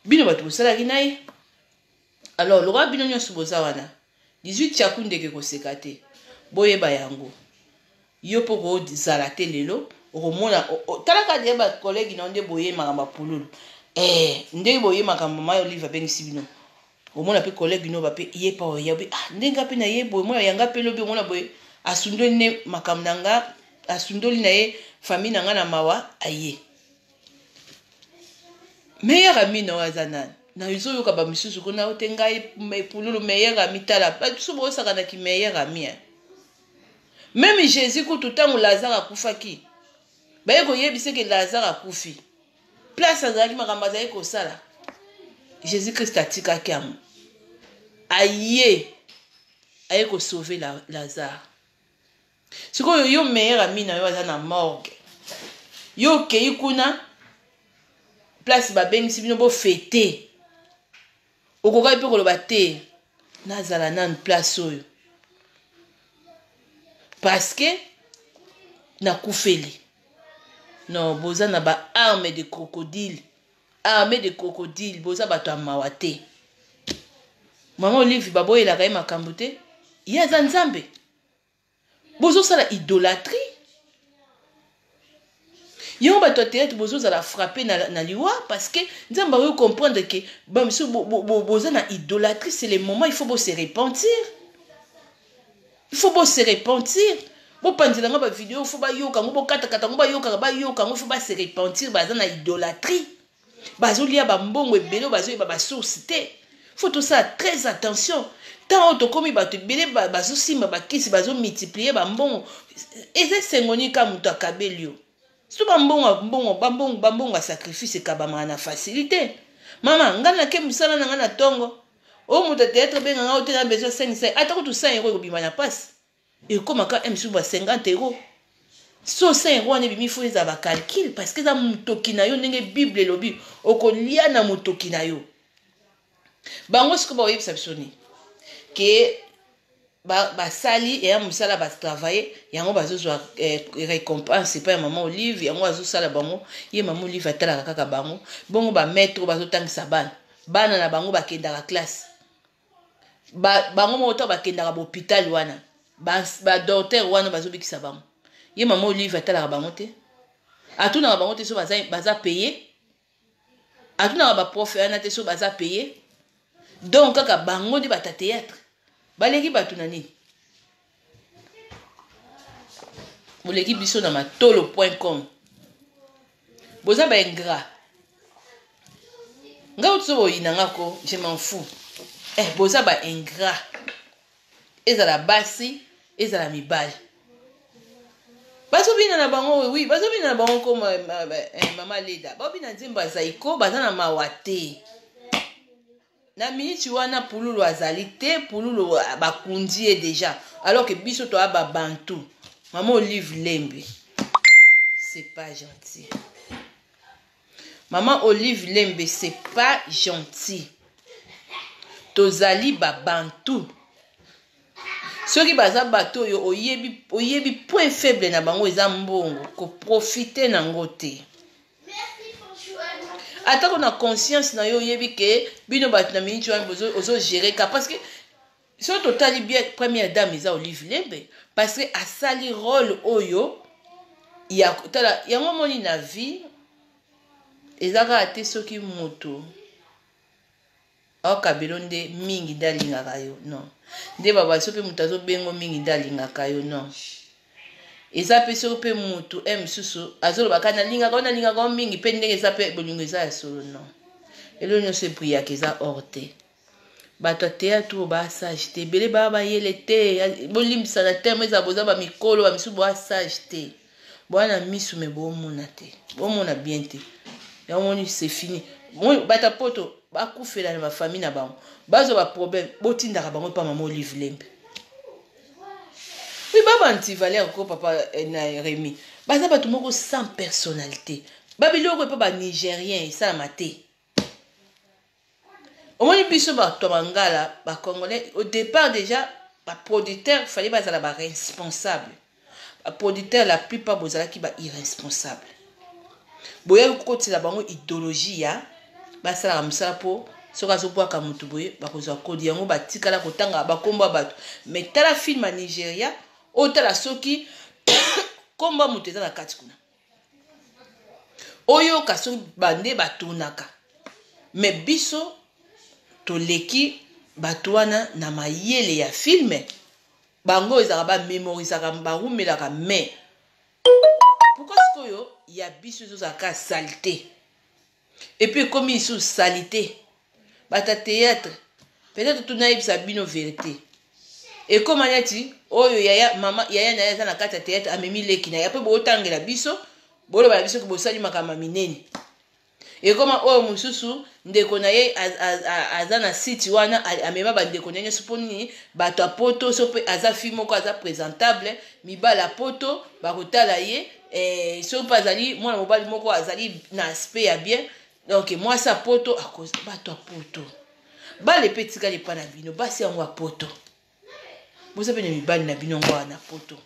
bino bato bosala kinaye alors le roi bino nyonso boza wana 18 chakunde ke koseka te boyeba yango yo poko zala te lelo okomona talaka de ba collègue na nde boye makamba pululu nde boye makamba mayo Olive bengisi bino omona pe collègue no ba pe ye pa ya be ndenga pe na ye boye mona yanga pe lobi omona boye asundoli ne makamba nga asundoli na ye famille na nga na mawa aye meilleur ami na wazana na izo yoka ba misusu kuna otenga pululu meilleur ami tala ba subo saka na ki meilleur ami même Jésus ko tutangu Lazare akufaki ba yeko yebise ke Lazare akufi place azaki makamba za yeko sala Jésus Christ atika kiamu aye ko sauver Lazare siko yo meilleur ami na yo azana morgue yo ke ikuna place ba bengisi bino bo fêter okoka pe koloba te nazala nan place oyo parce que na kufeli non boza na ba arme de crocodile boza bato amawa te Maman Olive babo il a quand même makambote. Il y a Zanzambe. Bozo ça la idolâtrie. Yon ba to théâtre bozo ça la frapper na liwa parce que Nzamba veut comprendre que ba monsieur bozo na idolâtrie c'est le moment il faut se repentir. Il faut se repentir. Bo pandila nga ba vidéo faut ba yoka ngo kata kata ngo ba yoka ngo faut ba se repentir baza na idolâtrie. Bazo lia ba mbongo ebelo bazo ba source te. Faut tout ça très attention. Tant auto komi ba te belé bazo simba ba kisi bazo multiplier ba mbongo. Eze sengoni ka mutu akabelio. Si ba mbongo sacrifice ka ba mana facilité. Mama ngana ke musala na ngana tongo. O mutu théâtre benga nga otena besoin 5 ata ko tout 100 € ko bimana passe. Et comme quand M. 50 €. So 5 € ne bimi faut les aba calcul parce que za mutoki na yo ndenge Bible lobi okolia na mutoki na yo. Bango siko ba yebisa bisoni que ba sali et musala ba travailler yango bazo zo récompense pas maman Olive yango azo sala bango ye maman Olive atala kaka bango bongo ba maître bazo tangisa bana na bango bakenda la classe bango mo to bakenda ba hôpital wana ba docteur wana bazo bikisa bango ye maman Olive atala bango te atuna bango te so baza payer atuna ba prof ana te so baza payer donc kaka bango di bata théâtre baleki batu na nini boleki biso na matolo.com boza ba ingrat nga utso boyina ngako je m'en fous boza ba ingrat ezala basi ezala mibali bazo bina na bango oui bazo bina na bango comme mama Leda ba bina nzimba zaiko baza na mawate na miniti wana pululu azali te pululu bakundi déjà alors que biso to aba bantu maman Olive Lembe c'est pas gentil maman Olive Lembe c'est pas gentil tozali ba bantu soki baza bato yo oyebi point faible na bango eza mbongo ko profiter nango te atako na conscience na yo yebi ke bino bat na minute wan ozo gérer ka parce que so totali bien première dame eza Olive Lembe parce que asali rôle oyo ya tala yango moni na vie ezaka ate soki moto akabelo nde mingi dalingaka yo non nde baba soki mutazo bengo mingi dalingaka yo non eza pe so pe mutu msusu azolo bakana linga kona mingi pe ndenge eza pe bolingo eza ya solo non elo nyonso priya keza orte bato théâtre ba sage te bele ba yele te bolimbisa na terme eza boza ba mikolo ba misu bo sage te bwana misu me bo mona te bo mona bien te ya moni c'est fini moi bata poto ba kufela na ba famille na bango bazo ba problème botindaka bango pa maman Olive Lembe. Oui, baba anti-valère ko papa na Rémi. Baza bato moko sans personnalité. Babilo ko pa nigérien ça la maté. Au moins biso ba to bangala ba congolais au départ déjà ba producteur fallait baza la ba responsable. Ba producteur la plupart bozala ki ba irresponsable. Boya ko tila bango idéologie ya ba sala msala po soka zo bwa ka mutu boye ba kozwa kodi yango ba tikala ko tanga ba komba bato. Mais tala film à Nigeria otala soki komba mutu eza na kati kuna oyo kaso bande batunaka me biso toleki bato wana na mayele ya filme bango ezaka ba memorisaka barumelaka me pourquoi sikoyo ya biso ezozaka saleté et puis comme isu salité bata théâtre peut-être tunayebisa bino vérité et comme anyati oyo yaya mama yaya na yaza na kata théâtre amemi leki na ya pe botangela biso bolo ba biso ko bosali makama minene et comme oyo mususu ndeko na ye aza na site wana amema ba ndeko nyenye suponi bato apoto so pe aza film moko aza présentable mibala poto ba kotala ye so pa azali mwana mobali moko azali na aspect ya bien donc moi ça poto à cause bato apoto ba le petit ka le pana bino basi yango apoto boza pene mibali na bino ngwa na poto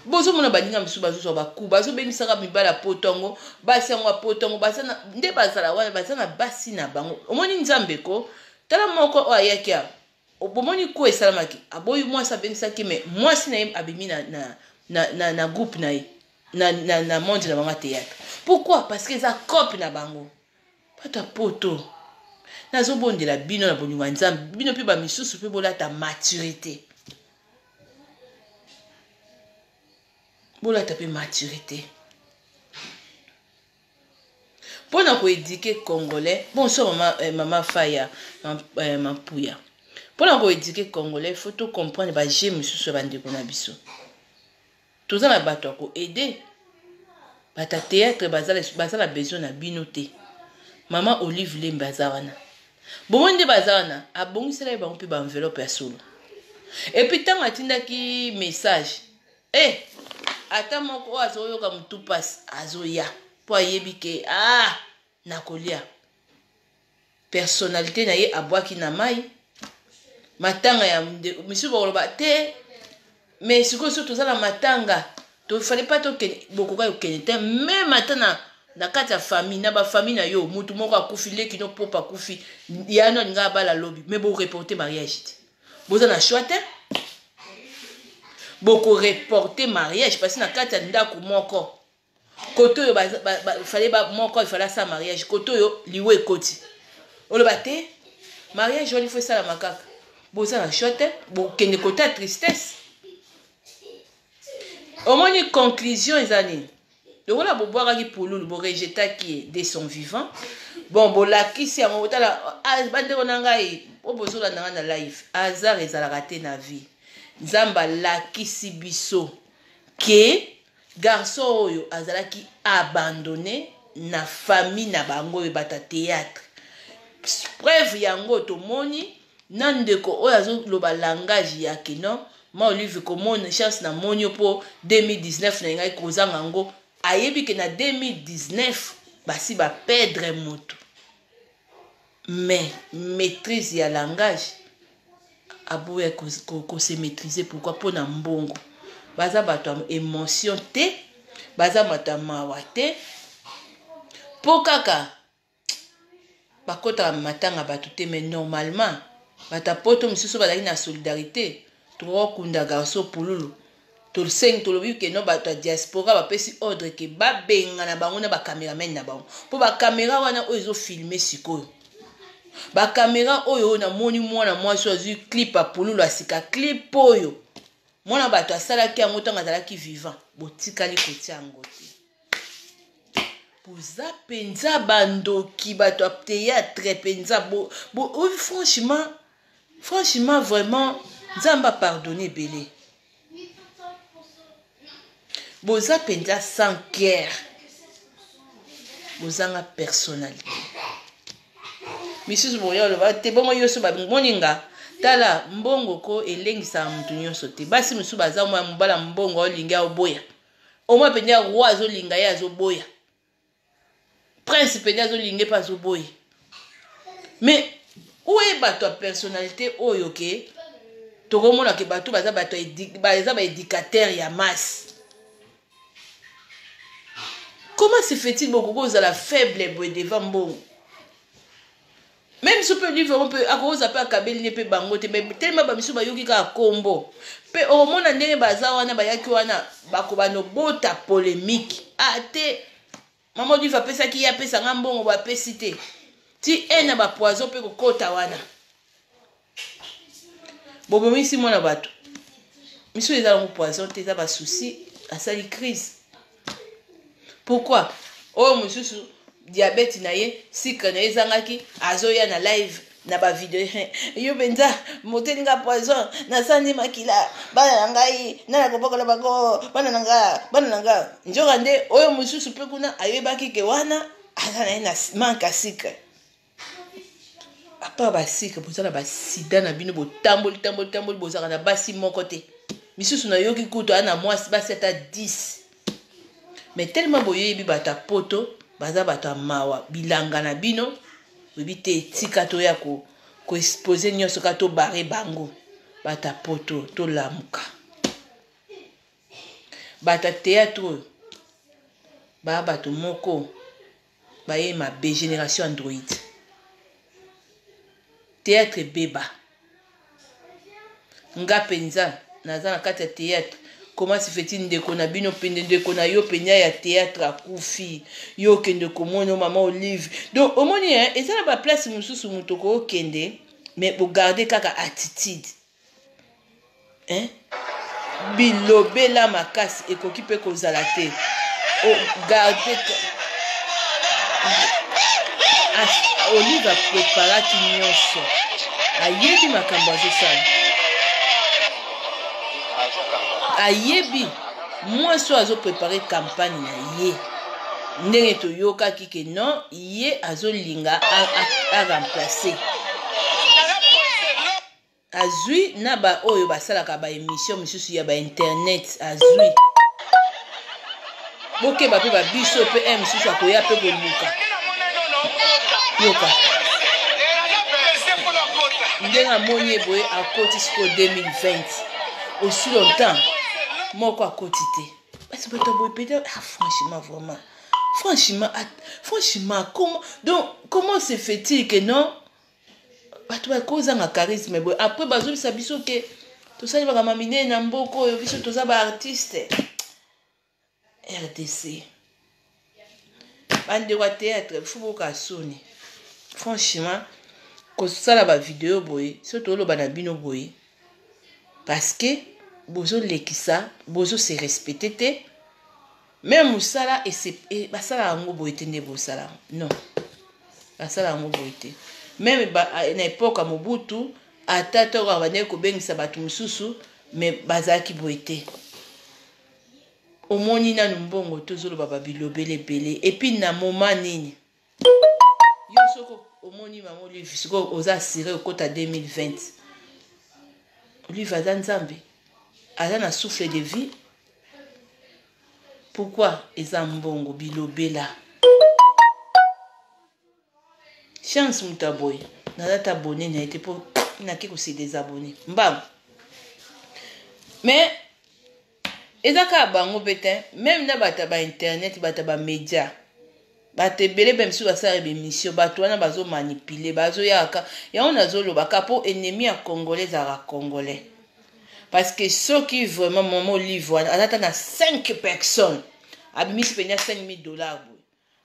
bozo mona baninga misu bazo baku bazo bemisaka mibala poto ngo basi yango poto ngo basana nde bazala wana basana basi na bango omoni nzambe ko tala moko o ayaki a bomoni ko esalamaki aboyi mwasi abengisaki me mwasi na ye abimi na groupe na ye na monde na bango théâtre. Pourquoi? Parce que eza copie na bango pata poto nazobondela bino na bolingo nzambe bino mpe bamisusu mpe bolata maturité bolata mpe maturité mpona koéduke congolais bonso mama Faya Mampuya mpona koéduke congolais faut to comprendre baje misusu ya bandeko na biso toza na bato ya koede bata théâtre baza na besoin na bino te. Mama Olive Lembe aza wana bomoi nde baza wana abongisela ye bango mpe baenveloppe ya solo epuis ntango atindaki message ata moko oyo azoyoka motu mpasi azoya mpo ayebi ke nakolia personnalité na ye abwaki na mai matanga ya misusu bakoloba te mais sikoyo so toza na matanga tofale pa tokende bokoka yokende te meme ata na kati ya famille na bafamille na yo mutu moko akufi leki no popa akufi yano alinga abala lobi me boreporte mariage te boza na choix te bokoreporte mariage parce na kati ya ndako moko kote oyo fale moko ifala sa mariage kote oyo liwe ekoti oloba te mariage wana ifo esalama kaka boza na choix te bokende kote ya tristesse. Omoni conclusion eza nini lokola bobwakaki pululu borejetaki de son vivant bon bolakisi yango botala bandeko na ngai po bozolanda nga na live hasard ezalaka te na vie nzambe alakisi biso ke garçon oyo azalaki abandonné na famille na bango oyo bata théâtre preuve yango tomoni na ndeko oyo azoloba langage ya kino ma Olive komona chance na monio po 2019 na ngai kozanga ngo ayebi ke na 2019 basi ba perdre moto mais maîtrise ya langage aboya ko se maîtriser pourquoi pona mbongo baza bato émotion te baza bato mawa te po kaka bakota matanga bato te mais normalement bata poto misusu bazali na solidarité kunda garçon pululu tolsengi tolobi ke no bato ya diaspora bapesi ordre ke babenga na bango na bakameramen na bango po bakamera wana oyo ezofilme sikoyo bakamera oyo namoni mwana mwasi azwi clip ya pululu asika clip oyo mwana bato asalaki yango ntango azalaki vivant botikali kotia yango te boza mpenza bandoki bato ya théâtre mpenza franchement vraiment nzamba pardonner belé boza penza sans cœur bozanga personnalité misusu boya loba te bongo yoso bamoninga tala mbongo ko elengisa mutu nyonso te basi misusu baza mwa mobala mbongo olinga oboya omwa penza roi azolinga ye azoboya prince penza azolinga pa azoboya mais oye bato ya personnalité oyo ke tokomona ke bato baza bato baza baéducateur ya masse. Comment se fait-il beaucoup cause à la faible boy devant bon même si on peut dire on peut à cause après akabeli pe bango te mais tellement ba misu ba yoki ka kombo pe au mona ndenge baza wana ba yaki wana bakoba no bota polémique te maman lui va pesa ki ya pesa ngambongo ba pesite ti ena ba poison pe kokota wana bobo misi mona bato misu eza ngo poison te za ba souci asali crise. Pourquoi? Oh mususu diabète na ye sucre na ezangaki azoya na live na ba video yo benza motelinga poison na sandi makila bana ngai na kobokola bako bana nanga njoka nde oyo mususu pe kuna ayebaki ke wana azana na manka sucre apa ba sucre bozala ba sida na bino botamboli bozaka na basi moko te misusu na yoki kuto ana mwasi basi ata 10 mais tellement boyebi bata poto baza bata mawa bilanga na bino bibite tika to ya ko exposer nyonso ka to bare bango bata poto to lamuka bata théâtre ba bato moko baye ma B génération Android théâtre beba nga penza naza na kati ya théâtre. Comment se fait-il ndeko na bino pende ndeko na yo penya ya théâtre akufi yo kende komona mama Olive. Donc omoni hein eza na ba place mususu muto ko kende mais vous gardez kaka attitude hein bilobela makasi ekoki pe kozala te o garder Olive a préparé nyonso ayebi makambo azosala ayebi mwasi azo préparer campagne na ye ndenge toyokaki ke non ye azolinga a remplacer azui na ba oyo basalaka ba émission misusu ya ba internet azui boke ba pe ba biso pe misusu akoya pe koluka yoka ndenga monye boye akoti siko 2020 aussi longtemps moko akoti te parce que to boye peut-être franchement comment se fait-il que non bato bakoza nga charisme boye après bazobisa biso ke tosali baka mamine na mboko oyo biso toza ba artiste RDC bande wa théâtre fuboka soni franchement kosala ba vidéo boye surtout lo bana bino boye parce que bozo lekisa bozo se respecter te même musala et basala ngo boye te ne bosala non basala ngo boye te même na époque à Mobutu atata ko bane ko bengisa batu mususu mais bazaki boye te omoni na mbongo tozolo baba bilobele belé et puis na moment nini yo soko omoni mama Olive siko oza siré kota 2020 Olive aza nzambe aza na souffle de vie pourquoi eza mbongo bilobela chance mutaboy na t'abonner na été pour na ki ko se désabonner mbam mais ezaka bango bete même na bata ba internet bata ba média bate belé même sur ça émission bato wana bazo manipuler bazo yaka ya on azolo baka po ennemi ya congolais à congolais parce que ceux qui vraiment maman Olive wana na 5 personnes abimisi penya $5,000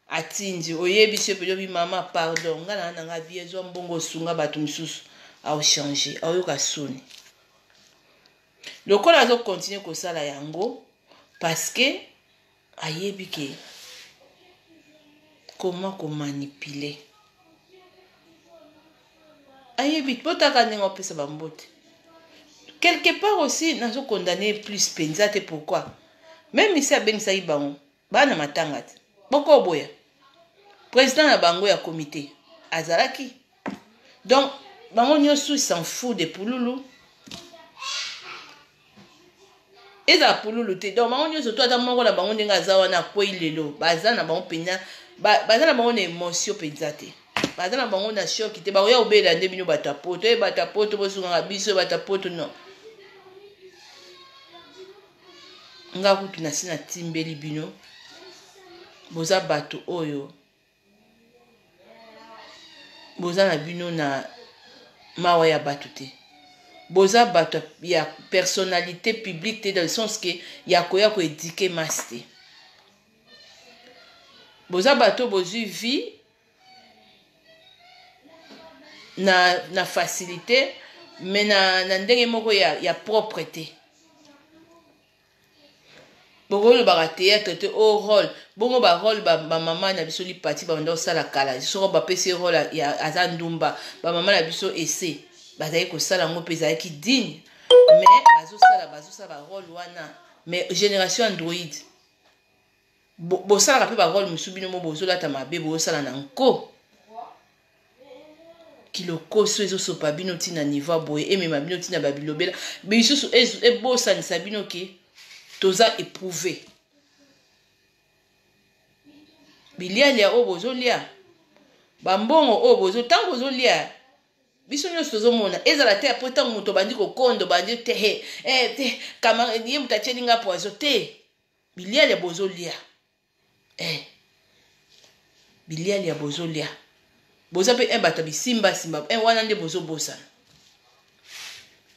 atindi oyebi se pedo bi mama pardon ngana nga biezo mbongo sunga batu misusu au changer au yoka soni lokola azo continuer ko sala yango parce que ayebi ke comment ko manipuler ayebi potaka nengo pesa bambote quelque part aussi nazo condamner plus penzate pourquoi même ici a bengisa ibango bana matangati boko boya président na bango ya comité azalaki donc bango nyosu s'en fout de pululu eza pululu te donc bango nyosu to ata moko na bango ndenga azawa na ko ilelo baza na bango penya baza na bango na émotion penzate baza na bango na choc te ba ya obela nde bino batapoto bosunga biso batapoto non nga kutu na sina timbeli bino boza bato oyo boza na bino na mawa ya bato te boza bato ya personnalité publique te dans le sens que ya koya ko éduquer mas te boza bato bozwi vie na facilité mais na ndenge moko ya propreté bogolo ba théâtre te au rôle bongo ba rôle ba maman na biso li parti ba ndo sala kala soko ba pesi rôle ya azandumba ba maman na biso essaie bazai ko sala ngo pesa ki digne mais bazo sala ba rôle wana mais génération android bo sala pe ba rôle musubino mo bozo lata mabe bo sala na nko kiloko so ezo sopa bino tina niveau boye eme mabino tina babilobela biso e bosa ni sabino ki toza éprouvé biliali ya obozo lia bambongo obozo tango bozo lia biso nyo sozo mona ezala te après tango moto bandi ko kondo bandi te te kama ye mutacheni nga poazo te biliali ya bozo lia biliali ya bozo lia boza pe un bato bisimba simba un wana nde bozo bosana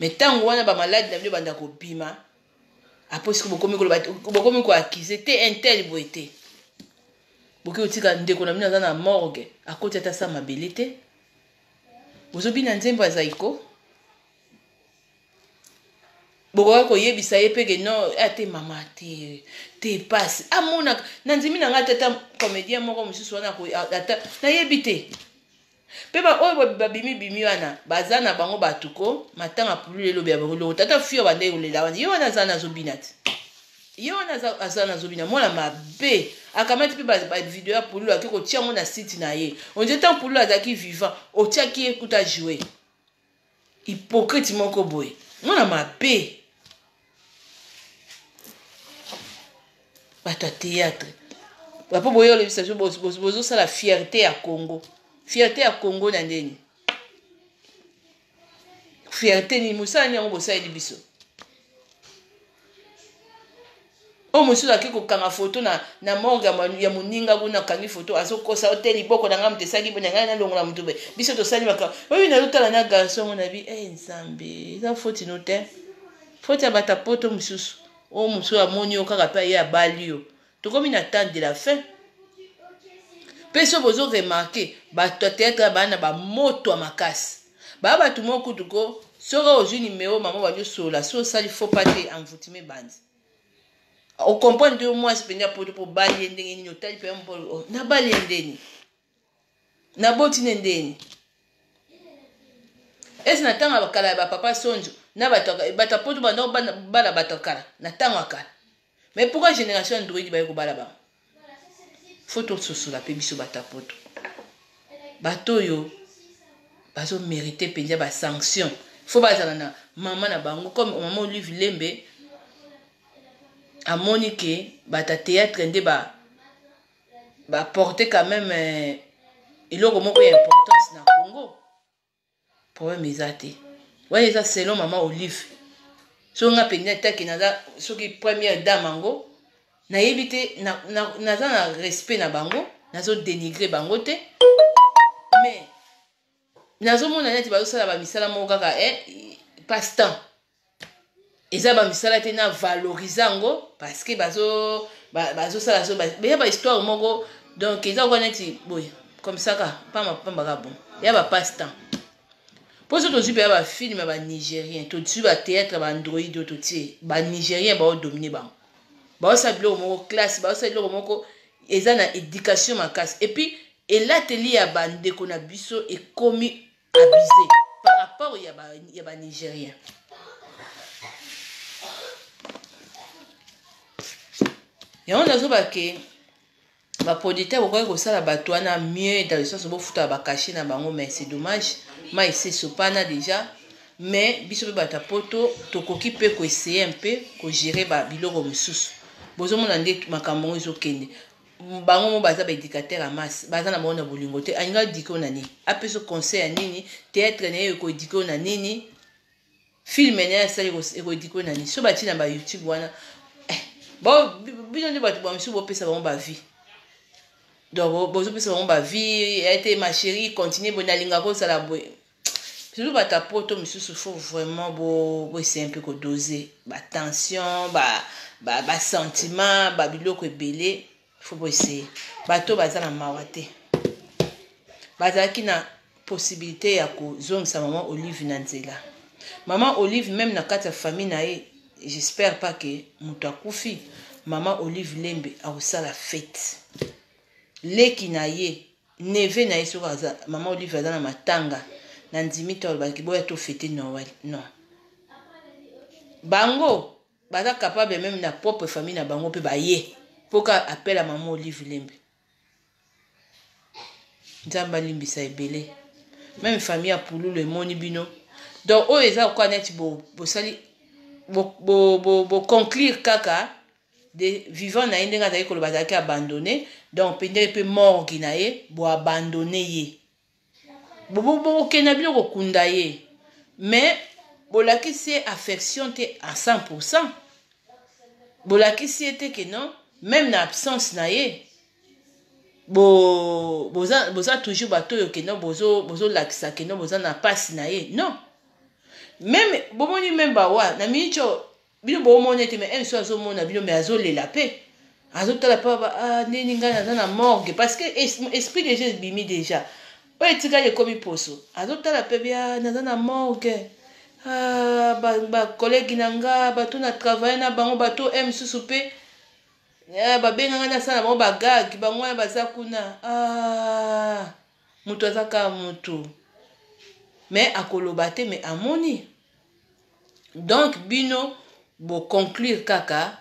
mais tango wana ba malade na bino banda ko bima après ce que bokomi ko accuser te un tel boye te boki otika ndeko na bino aza na morgue akoti ata sa mabele te bozobina nzembo azaiko bokoka koyebisa ye mpe ke non ate mama te pasi amonaka na nzimi na ngai tata comédien moko mosusu wana ata nayebi te mpe oyo babimibimi wana baza na bango batuko matanga pulu elobi ya bango loko tata fio banda ekolela wana ye wana aza nazobina te ye wana aza nazobina mwana mabe akamati mpe bavideo ya pululu ake kotia yango na site na ye onje ntan pululu azalaki vivant otiaki ye kuta joue hypocrite moko boye mwana mabe bato ya théâtre bapo boye olebisa so bozosala fierté ya Congo fierté ya Congo na ndeni fierté ni mosala ni yango bosaleli biso o mosusu ake kokanga foto na morgue ya moninga kuna akangi foto azokosa ote liboko na ngai mutesaki bo na ngai nalongola mutu be biso tosali maka oyo nazotala na garçon ngo na bi nzambe eza foti no te foti ya bata poto mosusu o mosusu amoni yo kaka mpe ye abali yo tokomi na temps de la fin mpe so bozo remarke bato ya théâtre bana bamoto ya makasi baya bato moko kutuko soka ozwi nimero mama bazosola so osali fo pa te envoutime bandi ocomprendre te mwasi mpenza poto mpo bali ye ndenge nini otali mpe mbolo nabali ye ndeni naboti ne ndeni esi na ntango bakala ya bapapa sonjo na bato poto banda bala bato kala na ntango akala mais pourquoi génération android baye kobala bango fo tososola mpe biso bato poto bato oyo bazomérite mpenza basanction fo bazala na mama na bango comme mama Olive Lembe amoni ke bata théâtre nde porter quand même eloko moko ya importance na Congo problème eza te wana eza selon mama Olive so nga mpenza etaki naza soki première dame yango nayebi te naza na respect na bango nazodénigre bango te mais nazomona neti bazosala bamisala moko kaka passe temps eza bamisala te na valorize yango parce que bazosala so beya bahistoire moko donc eza kwa neti boye comme ça ka pambaka bon ya bapasse temps mpo so tozwi mpe ya bafilme ya banigérien tozwi bathéâtre ya baandroid oyo totie banigérien baodomine bango baosala biloko moko classe baosala biloko moko eza na éducation makasi epuis elateli ya bandeko na biso ekomi abusé par rapport ya banigérien yango nazoba ke baproducteur bokoki kosala bato wana mieux dans le sens bofuta bakache na bango mais c'est dommage ma eseso pana déjà mais biso mpe bato poto tokoki mpe koessaye mpe kogere biloko mosusu bozomona nde makambo ngo ezokende bango mo baza baéducateur ya masse baza na bango na bolingo te alinga dike na nini apeso conseil ya nini théâtre na ye ekoedike na nini filme na ye asali ekoedike na nini so batie na bayoutube wana bino nde bato bamisu bopesa bango bavie donc bozopesa bango bavie ete ma chérie continue bo nalinga kozala boye surtout bato poto misusu faut vraiment boessaye mpe kodose batension basentiment babiloko ebele faut boessaye bato baza na mawa te bazalaki na possibilité ya kozongisa mama Olive na nzela mama Olive même na kati ya famille na ye j'espère pas que moto akufi mama Olive Lembe akosala fête leki na ye neve na ye soko aza mama Olive aza na matanga na ndimi to balaki boya to fêter Noël non bango baza capable même na propre famille na bango pe baye poka appelle à mama Olive Lembe nzamba limbisa ebele même famille ya pululu emoni bino donc oyo eza kwa neti bosali conclure kaka de vivant na ye ndenge azalaki koloba azalaki abandonné donc pendeke mpe morgi na ye boabandonne ye bokenda biloko kokunda ye mais bolakisi ye affection te à 100% bolakisi ye te ke non même na absence na ye boza toujours bato yo ke non bozo lakisa ke non boza na passe na ye non même bomoni même bawa na micho bino bomoni te mais so azomona bino mais azolela pe azotala pa nini ngai naza na morgue parce que esprit déjà bimi déjà oyo etikali ekomi poso azotala pe bia naza na morgue bakolegi na nga bato na travaille na bango bato mosusu mpe babenganga nasala bango bagagi bango ya baza kuna moto aza kaka motu mais akoloba te mais amoni donc bino boconclure kaka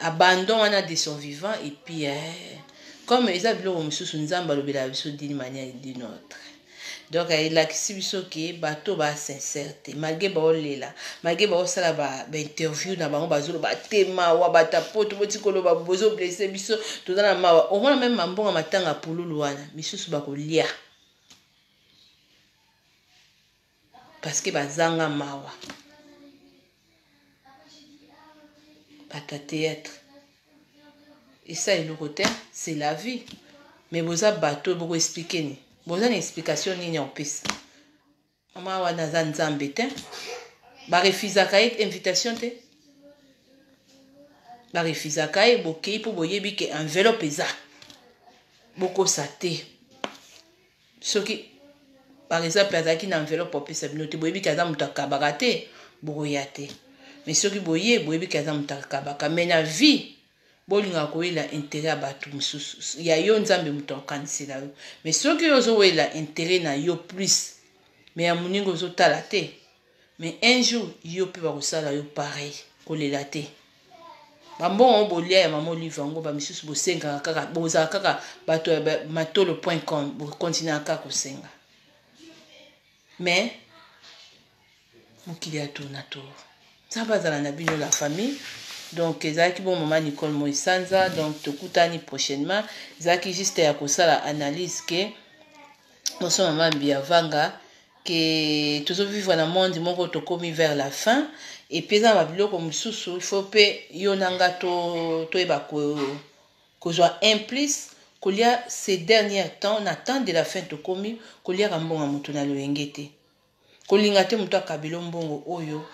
abandon wana de son vivant et puis comme eza biloko mosusu nzambe alobela biso d'une manière d'une autre donc elakisi biso ke bato basincere te malgré baolela malgré baosala bainterview na bango bazoloba te mawa batapoto boti koloba bozoblesse biso toza na mawa omona meme mambonga matanga pululu wana misusu bakolia parce que bazanga mawa bata théâtre et ça eloko te c'est la vie mais boza bato boko expliquer ni boza na explication nini opesa mama wana aza nzambe te barefusaka ye invitation te barefusaka ye bokei mpo boyebi ke enveloppe eza bokosa te soki par exemple azalaki na enveloppe opesa bino te boyebi ke aza moto akabaka te bokoya te mais soki boye boyebi ke aza moto akabaka mais na vie bolinga koyela intérêt ya bato mosusu ya yo nzambe moto akanisela yo mais soki ozowela intérêt na yo plus mais ya moninga ozotala te mais un jour yo mpe bakosala yo pareil kolela te bambongo bolia ya mama olive yango bamisusu bosengaka kaka bozala kaka bato ya matolo.com bokontinua kaka kosenga mais mokili atourna tour nzambe azala na bino la famille. Donc, ezaki bon maman Nicole Moisanza. Donc, tokutani prochainement. Ezaki juste ya kosala analyse que nous sommes maman Biavanga que tous vivre dans le monde moko tokomi vers la fin et puis dans babiloko mususu il faut pe yonanga to eba ko joie implice kolia ces derniers temps n'attend de la fin tokomi kolia kambonga mutu na loengete kolinga te mutu akabilo mbongo oyo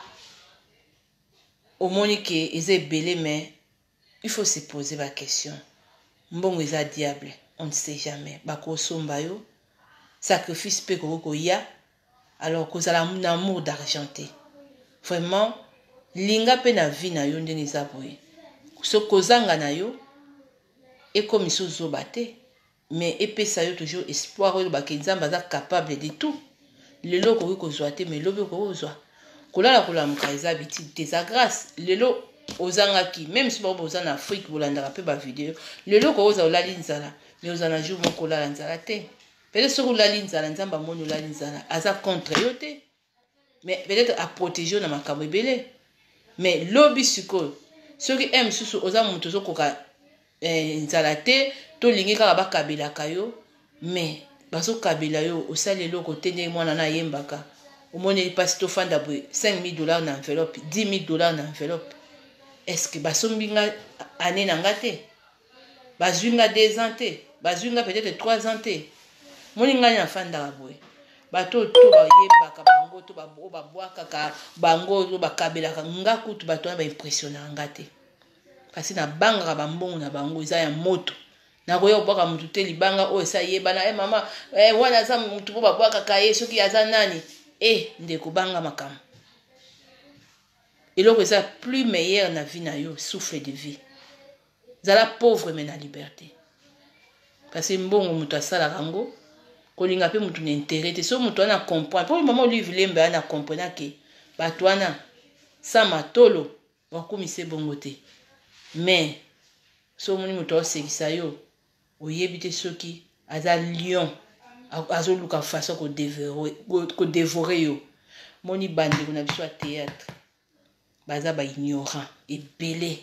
omoni ke eza belé mais il faut se poser la question mbongo eza diable on ne sait jamais bakosomba yo sacrifice pe koko ya alors kozala un amour d'argenté vraiment linga pe na vie na yo ndenge eza boye so kozanga na yo ekomi so zoba te mais epesa yo toujours espoir oyo bakinzamba aza capable de tout lelo koki kozwa te mais lobi kozwa kolala kolamuka eza biti des grâce lelo ozangaki même si bako boza na Afrique bolandaka pe ba vidéo lelo ko oza olali nzala mais ozana jour moko olala nzala te peut-être soki olali nzala nzamba moni olali nzala aza contre yo te mais peut-être a protéger na makambo ebele mais lobi sikoyo soki mosusu oza moto ozokoka nzala te tolingi kaka bakabelaka yo mais bazokabela yo osali eloko te ndenge mwana na ayembaka omoni pasi tofanda boye $5,000 na enveloppe $10,000 na enveloppe est-ce que basombi nga année na nga te bazwi nga 2 ans te bazwi nga peut-être 3 ans te moni nga na fandaka boye bato to bayembaka bango to babwakaka bango to bakabelaka nga kutu bato na baimpressionnaka nga te kasi na bangaka bambongo na bango eza ya moto nakoya kobwaka mutu te libanga oyo esa yebana mama wana aza mutu po babwakaka ye soki aza nani ndeko banga makambo eloko eza plus meilleur na vie na yo souffle de vie zala pauvre mais na liberté parce que mbongo mutu asalaka yango kolinga pe mutu na intérêt te so mutu wana comprendre po mama Olive Lembe ana comprendre ke bato wana sa matolo bakumise bongo te mais so moni mutu aosekisa yo oyebi te soki aza lion azoluka façon ko dévorer yo moni bandeko na biso ya théâtre baza ba ignorant ebele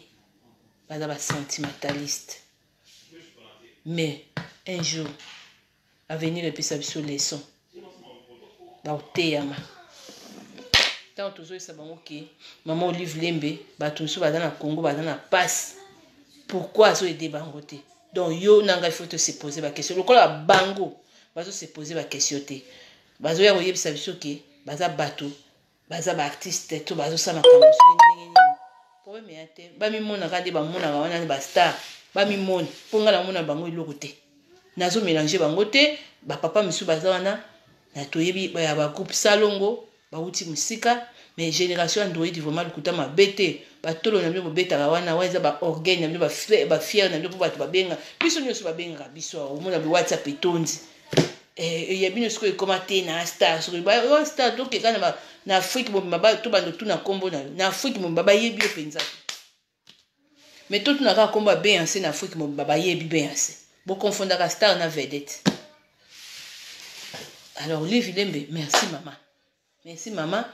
baza ba sentimentaliste mais un jour avenir epesa biso leçon baoteyama ntango tozoyesa bango ke mama Olive Lembe bato mosusu baza na Congo baza na passe pourquoi azoede bango te donc yo nanga il faut te se poser ba question lokola bango bazo se poser ba question te bazo ya koyebisa biso ke baza bato baza ba artiste to bazo sa makambo soki ndenge nini problème ya te bamimona kade bamonaka wana ba star bamimona mpo nga namona bango eloko te nazo mélanger bango te bapapa misu baza wana na toyebi ya bagroupe salongo bauti musika mais génération android vraiment lukuta mabe te batolo na bino bobetaka wana eza baorgane na bino bafiere na bino mpo bato babenga biso nyonso babengaka biso omona whatsapp etondi ya bino sikoyo ekoma te na star soki star tokeka na afrique mobimba to bando tuna nkombo na yo na afrique mobimba bayebi yo mpenza mais to tunaka nkombo ya beyanse na afrique mobimba bayebi beyanse bokonfondaka star na vedette. Alors Liv Lembe, merci maman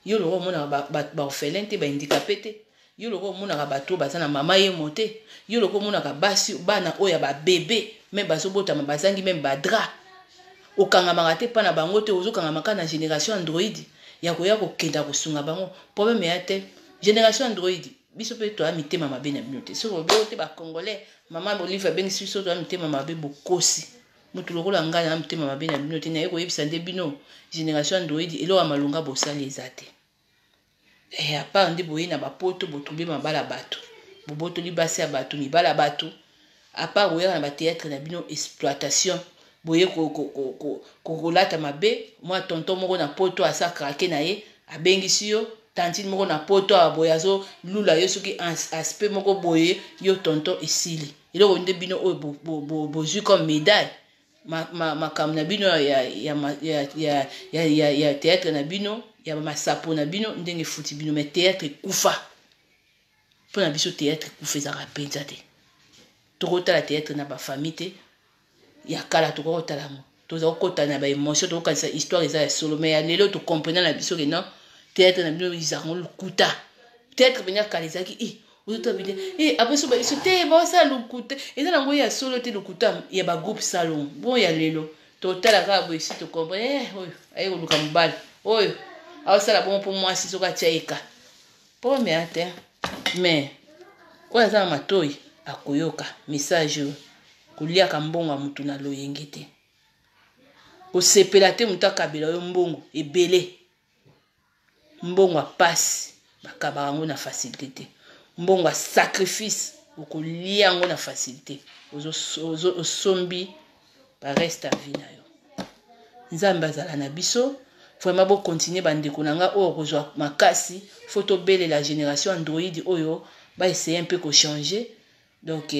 yo loko mona ba orphelin te ba handicapé te yo loko mona bato baza na mama ye moté yo loko mona ka basi bana oya ba bébé même bazo botama bazangi même badra okanga makate pa na bango te ozokanga maka na génération android ya koya kokenda kosunga bango problème ya te génération android biso pe to amitema mabe na bino te soko bo te ba congolais maman Olive bengisi biso to amitema mabe bokosi mutu lokola ngana amitema mabe na bino te na yeko yebisa nde bino génération android elo wa malunga bosali ezate à part nde boye na bapoto botumbi mabala bato boboto libasi ya bato mibala bato à part boye na ba théâtre na bino exploitation boye kolata mabe moi tonton moko na poto asa krake na ye abengisi yo tantine moko na poto aboye azo lula yo soki aspect moko boye yo tonton esili eloko nde bino oyo bozwi comme médaille makambo na bino ya théâtre na bino ya masapo na bino ndenge futi bino mais théâtre kufa mpona biso théâtre kufa ezaka mpenza te tokotala théâtre na bafamille te ya kala tokokotala yango toza kokota na baémotion tokokanisa histoire eza ya solo mais ya lelo tokomprena na biso ke non théâtre na bino ezango lokuta théâtre mpenza kala ezalaki ozotoa bide après so babiso te baosala lokuta eza nango ya solo te lokuta ya bagroupe salon bon ya lelo totala kaka boye si tokomprene oyo aye koluka mobali oyo aosala bongo mpo mwasi soki atia eka mpo meya te mais oyo aza na matoi akoyoka message oyo koliaka mbongo ya mutu na loyenge te kosepela te mutu akabela yo mbongo ebele mbongo apasi bakabaka yango na facilité te mbongo ya sacrifice okolia yango na facilité osombi bareste ya vie na yo nzambe azala na biso vraiment bokontinue bandeko na nga oyo kozwa makasi fo tobelela génération android oyo baessaye mpe kochange donc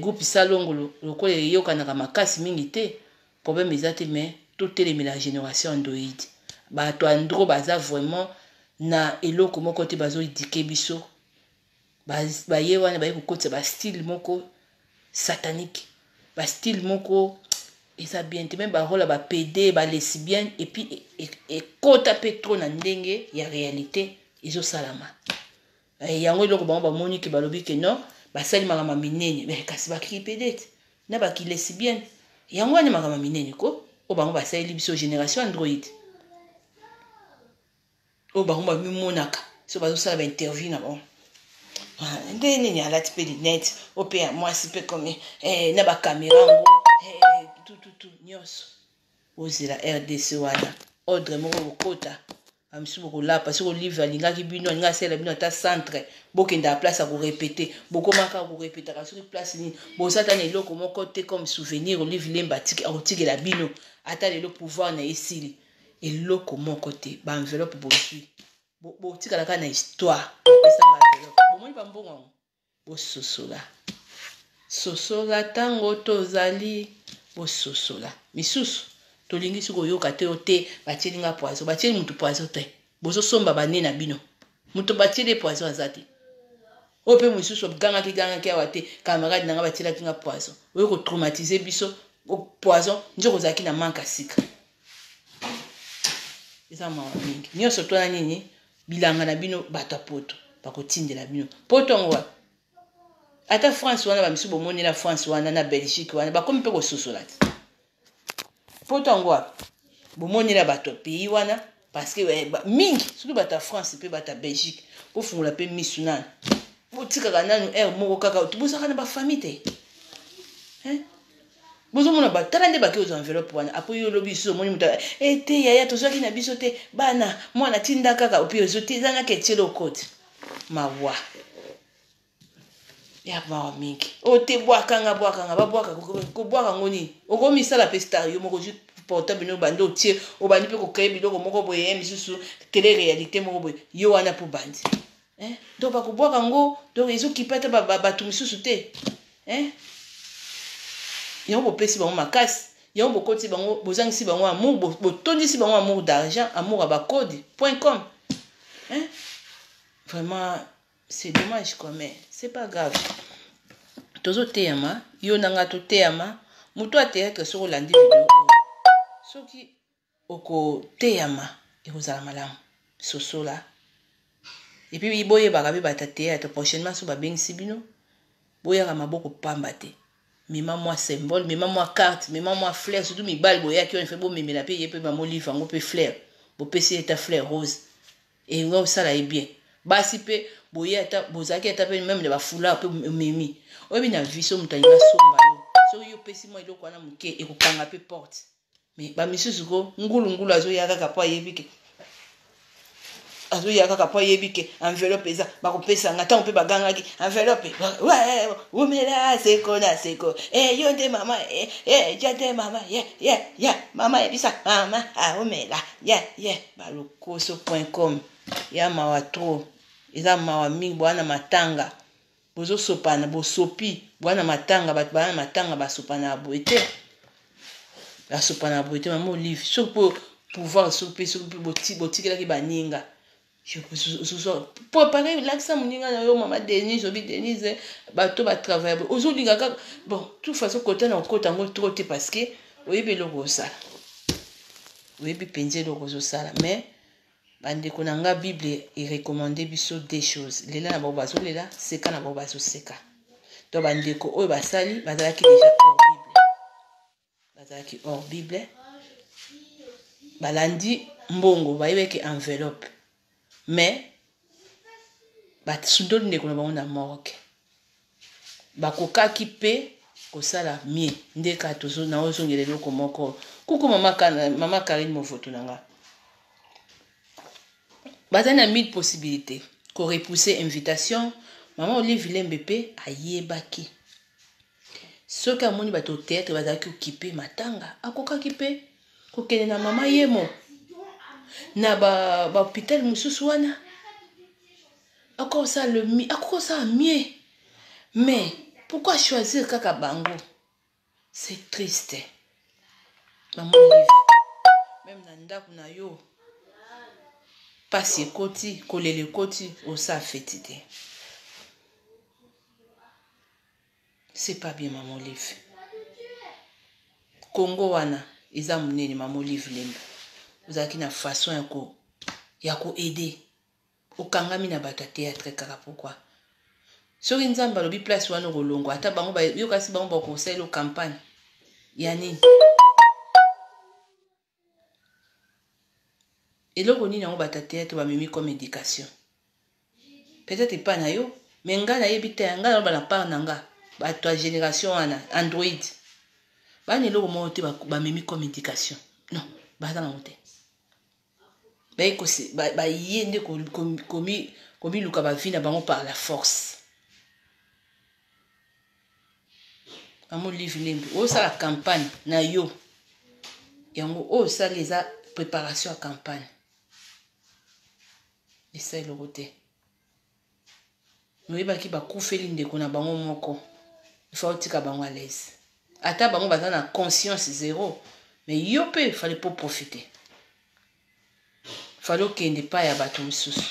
groupe salongo lokola eyokanaka makasi mingi te problème eza te mais totelemela génération android bato andro baza vraiment na eloko moko te bazoedike biso baye wana baye kokotisa bastyle moko satanique bastyle moko eza bien te même barola bapd balesbienne et puis ekota mpe trop na ndenge ya réalité ezosalama yango eloko bango bamoni ke balobi ke non basali makambo minene kasi bakiki pd te na bakilesbienne yango wana makambo minene ko oyo bango basaleli biso génération android oyo bango bamimonaka so bazosala bainterview na bango nde nini alati mpe linete oyo mpe ya mwasi mpe komi na bakamera yango tututu nyonso ozela rdc wana ordre moko kokota amisi bokolapa soki olive alingaki bino alingi asala bino ata centre bokendaka place ya korepete bokomaka korepetaka soki place nini bosata na eloko moko te comme souvenir olive lemba akotikela bino ata lelo pouvoir na esili eloko moko te baenveloppe bozwi botikalaka na histoire bapesanga enveloppe bomoni bambongo yango bososola sosola ntango tozali bososola misusu tolingi soki oyoka te o te batielinga poison batieli mutu poison te bozosomba bane na bino mutu batieli poison aza te oyo mpe mosusu gangaki awa te camarade nanga batielaki nga poison oyo kotraumatize biso poison nje kozalaki na manka sika eza mawa mingi nyonso twana nini bilanga na bino bato ya poto bakotindela bino poto yango wapi ata France wana bamisu bomonela France wana na Belgique wana bakomi mpe kososola te poto yango wapi bomonela bato ya pays wana parce que mingi soki bato ya France mpe bato ya Belgique bofungola mpe misu nani botikaka nanu aire moko kaka tobosaka na bafamille te hein bozo mona ba talande ba ke aux enveloppe wana après yo lobi so moni muta te yaya to soki na biso te bana mwana tinda kaka opi ozote zana ke tshelo kote mawa ya mawa mingi o te bwakanga ba bwaka ko bwaka ngoni oko misala pesta yo moko ju portable no bando tie o bandi pe ko créer biloko moko boye misusu télé réalité moko boye yo wana po bandi hein donc ba ko bwaka ngo donc ils occupent ba tu misusu te hein yon bopesi bango makasi yon bokoti bango bozangisi bango amour botondisi bango amour d'argent amour à bakode.com hein vraiment c'est dommage quoi mais c'est pas grave tozo teyama yo nanga to teyama muto ateya ke soko landi video soki oko teyama ekozala malamu sosola et puis boye bakabe batateya to prochainement so babengisi bino boyaka maboko pamba te mima moi symbole mima moi carte mima moi fleur surtout mi bal boya qui on fait beau memela pe yepe ba mo livre ngo pe fleur bo pesi eta fleur rose et ngo sala est bien basi pe boya eta bozaki eta pe même de ba foulard pe memi obi na viso mutali ba somba yo so yo pesi mo iloko na muke e ko kanga pe porte mais ba misusu ko ngulu azo yaka kapa yebike azo yaka kapa yebike enveloppe eza ba ko pesa ngata on pe bagangaki enveloppe ouais omela seko na seko yo de mama jate mama mama ebisa mama omela balokoso.com ya mawa tro eza mawa mingi bwana matanga bozo sopana bosopi bwana matanga bat bwana matanga basopana boete basopana boete mama olive so pour pouvoir soper so botikela ki baninga je pour pareil l'accent moninga na yo mama Denise obi Denise bato ba travailler ozolinga ka bon toute façon côté na côté ngo trop te parce que oyebi loko ça oyebi penze loko zo sala mais bandeko na nga bible et recommander biso des choses lela na bazo lela seka na bazo seka to bandeko oyo basali bazalaki déjà hors bible balandi mbongo bayebeki enveloppe mais basundoli ndeko na bango na morgue bakokaki pe kosala mie ndeka tozo na ozongela eloko moko kuku mama Karine mofoto na nga bazali na 1000 possibilités ko repousser invitation mama Olive Lembe pe ayebaki soki amoni bato théâtre bazalaki okipe matanga akokaki pe kokende na mama yemo na ba hôpital mususu wana encore ça mieux mais pourquoi choisir kaka bango c'est triste maman Olive même na ndako na yo pasi ekoti kolele ekoti osa feti te c'est pas bien maman Olive Congo wana eza munene maman Olive Lembe ozalaki na façon ya ko aider okangami na bato théâtre kaka pourquoi soki nzamba lobi place wana kolongo ata bango yo kasi bango bakosala campagne ya nini eloko nini yango bato théâtre bamemi comme éducation peut-être pas na yo mais nga nayebi te nga na bana part na nga bato ya génération wana android bana eloko moko te bamemi comme éducation non baza nango te baye nde komiluka bavi na bango par la force Maman Olive Lembe osala campagne na yo yango osala eza préparation à campagne esa eloko te noyebaki bakufeli ndeko na bango moko ifa otika bango à l'aise ata bango baza na conscience zéro mais yo pe fallait pour profiter fallait okende pa ya bato misusu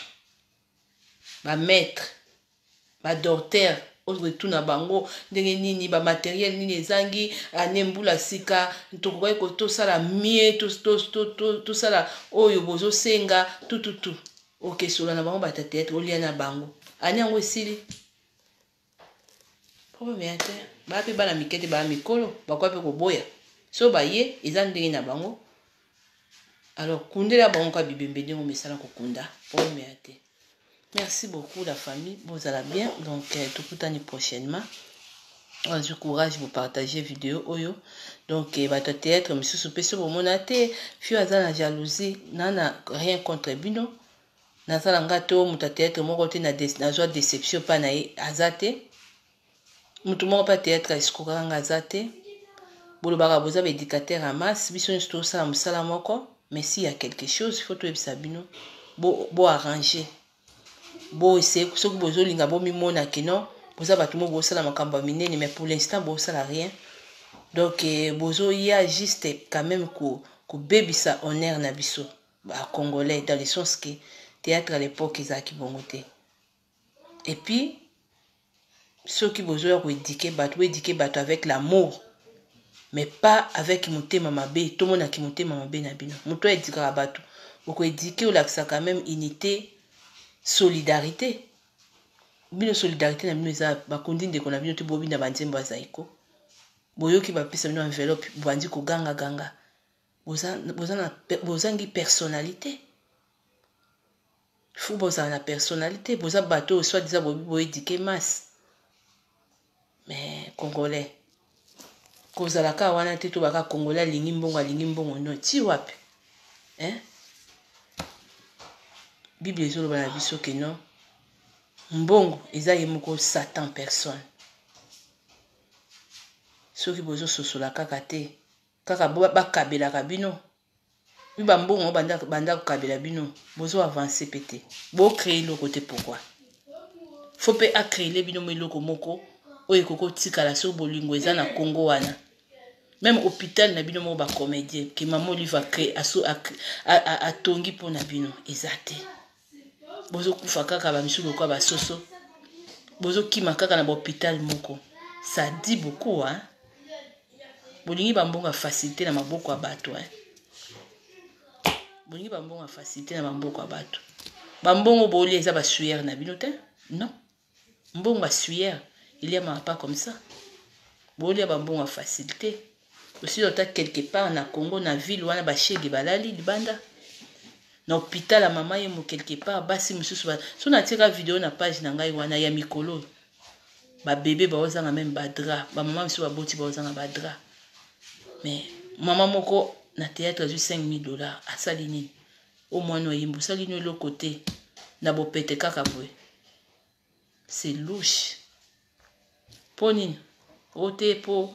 bamaître badocteur otuna bango ndenge nini bamateriel nini ezangi anembula sika tokokai kotosala mie tosala oyo bozosenga tututu okesola na bango batateatre olia na bango ani yango esili problème ya te bape bana mikete bana mikolo bakwa pe koboya so baye eza ndenge na bango alors kundela bango ka bibembe ndenge mesala kokunda problème ya te. Merci beaucoup la famille, vous allez bien, donc tout le temps prochainement. du courage pour partager vidéo oyo. Donc bato théâtre monsieur soupeso pour monate fio azana jalousie nana rien contre bino nazala ngato muta théâtre moko te na joie déception pa na azate mutu moko pa théâtre esikoka nga azate bolo baka boza ba éducateur à masse biso nsto sala musala moko mais s'il y a quelque chose il faut to ebisa bino bo arranger bo essayer soki bozo linga bo mimona keno boza bato mo bosala makambo minene mais pour l'instant bosala rien. Donc bozo ya juste quand même ko bebisa honneur na biso ba congolais dans le sens que théâtre à l'époque ezaki bongote. Et puis ceux qui bozo ya ko éduquer bato avec l'amour mais pas avec motema mabe to mona ki motema mabe na bino moto éduquer bato ko éduquer ou laksa quand même unité solidarité bino solidarité na bino eza bakondi ndeko na bino te bobi na banzembo azaiko boyoki bapesa bino enveloppe bandi koganga ganga bozangi personnalité fou bozala na personnalité boza bato soit disant bobi boéduquer masse mais congolais kozalaka wana te to baka congolais alingi mbongo no ti wapi hein bible ezoloba na biso ke non mbongo eza ye moko satan personne soki bozo sosola kaka te kaka bakabelaka bino biba mbongo banda kokabela bino bozo avancer pété bo créer le côté pourquoi faut pe a créer bino meloko moko oyo koko tikala so bolingo eza na Congo wana même hôpital na bino mo ba comédien ki maman lui va créer a tongi pona bino ezate bozo kufa kaka ba misulu kwa ba soso bozo kima kaka na hôpital moko ça dit beaucoup hein bolingi bambonga facilité na maboko ya bato hein bolingi bambonga facilité na maboko ya bato bambongo boli eza ba sueur na bino te non mbongo sueur il y a pas comme ça boli bambonga facilité aussi lota quelque part na Congo na ville wana ba chege balali libanda na hôpital à maman yemo quelque part basi mususu ba so na tika vidéo na page na ngai wana ya mikolo ba bébé ba ozanga même ba drap ba maman mususu ba boti ba ozanga ba drap mais maman moko na théâtre ju $5,000 asali nini au moins no yimbo sali no le côté na bo pete kaka boy c'est louche poni ote po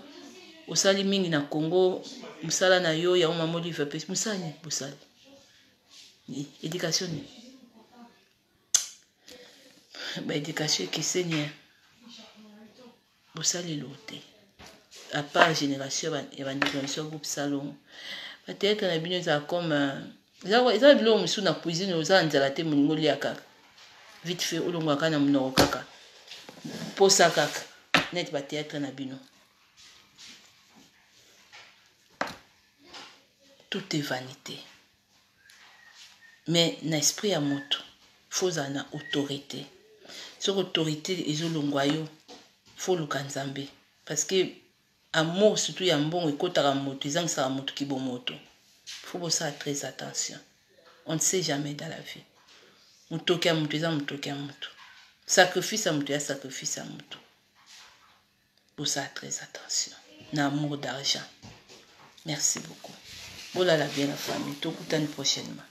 osali mingi na Congo musala na yo ya maman livre pe musani busali éducation ba éducation qui seigneur busali loté à part génération évangelisation groupe salon peut-être na bino za comme ça bilo musu na cuisine oza nzala te moningo liaka vite fait olongo kana mnoko kaka posa kaka net ba théâtre na bino tout est vanité mais na esprit ya moto faut na autorité sur autorité ezolongwa yo faut luka nzambe parce que amour surtout ya mbongo ekotaka moto ezangisaka moto kibomoto faut bosa très attention on ne sait jamais dans la vie mutoki ya moto eza mutoki ya moto sacrifice ya moto ya sacrifice ya moto bosa très attention na amour d'argent merci beaucoup. Voilà la bien la famille. Tout le temps prochainement.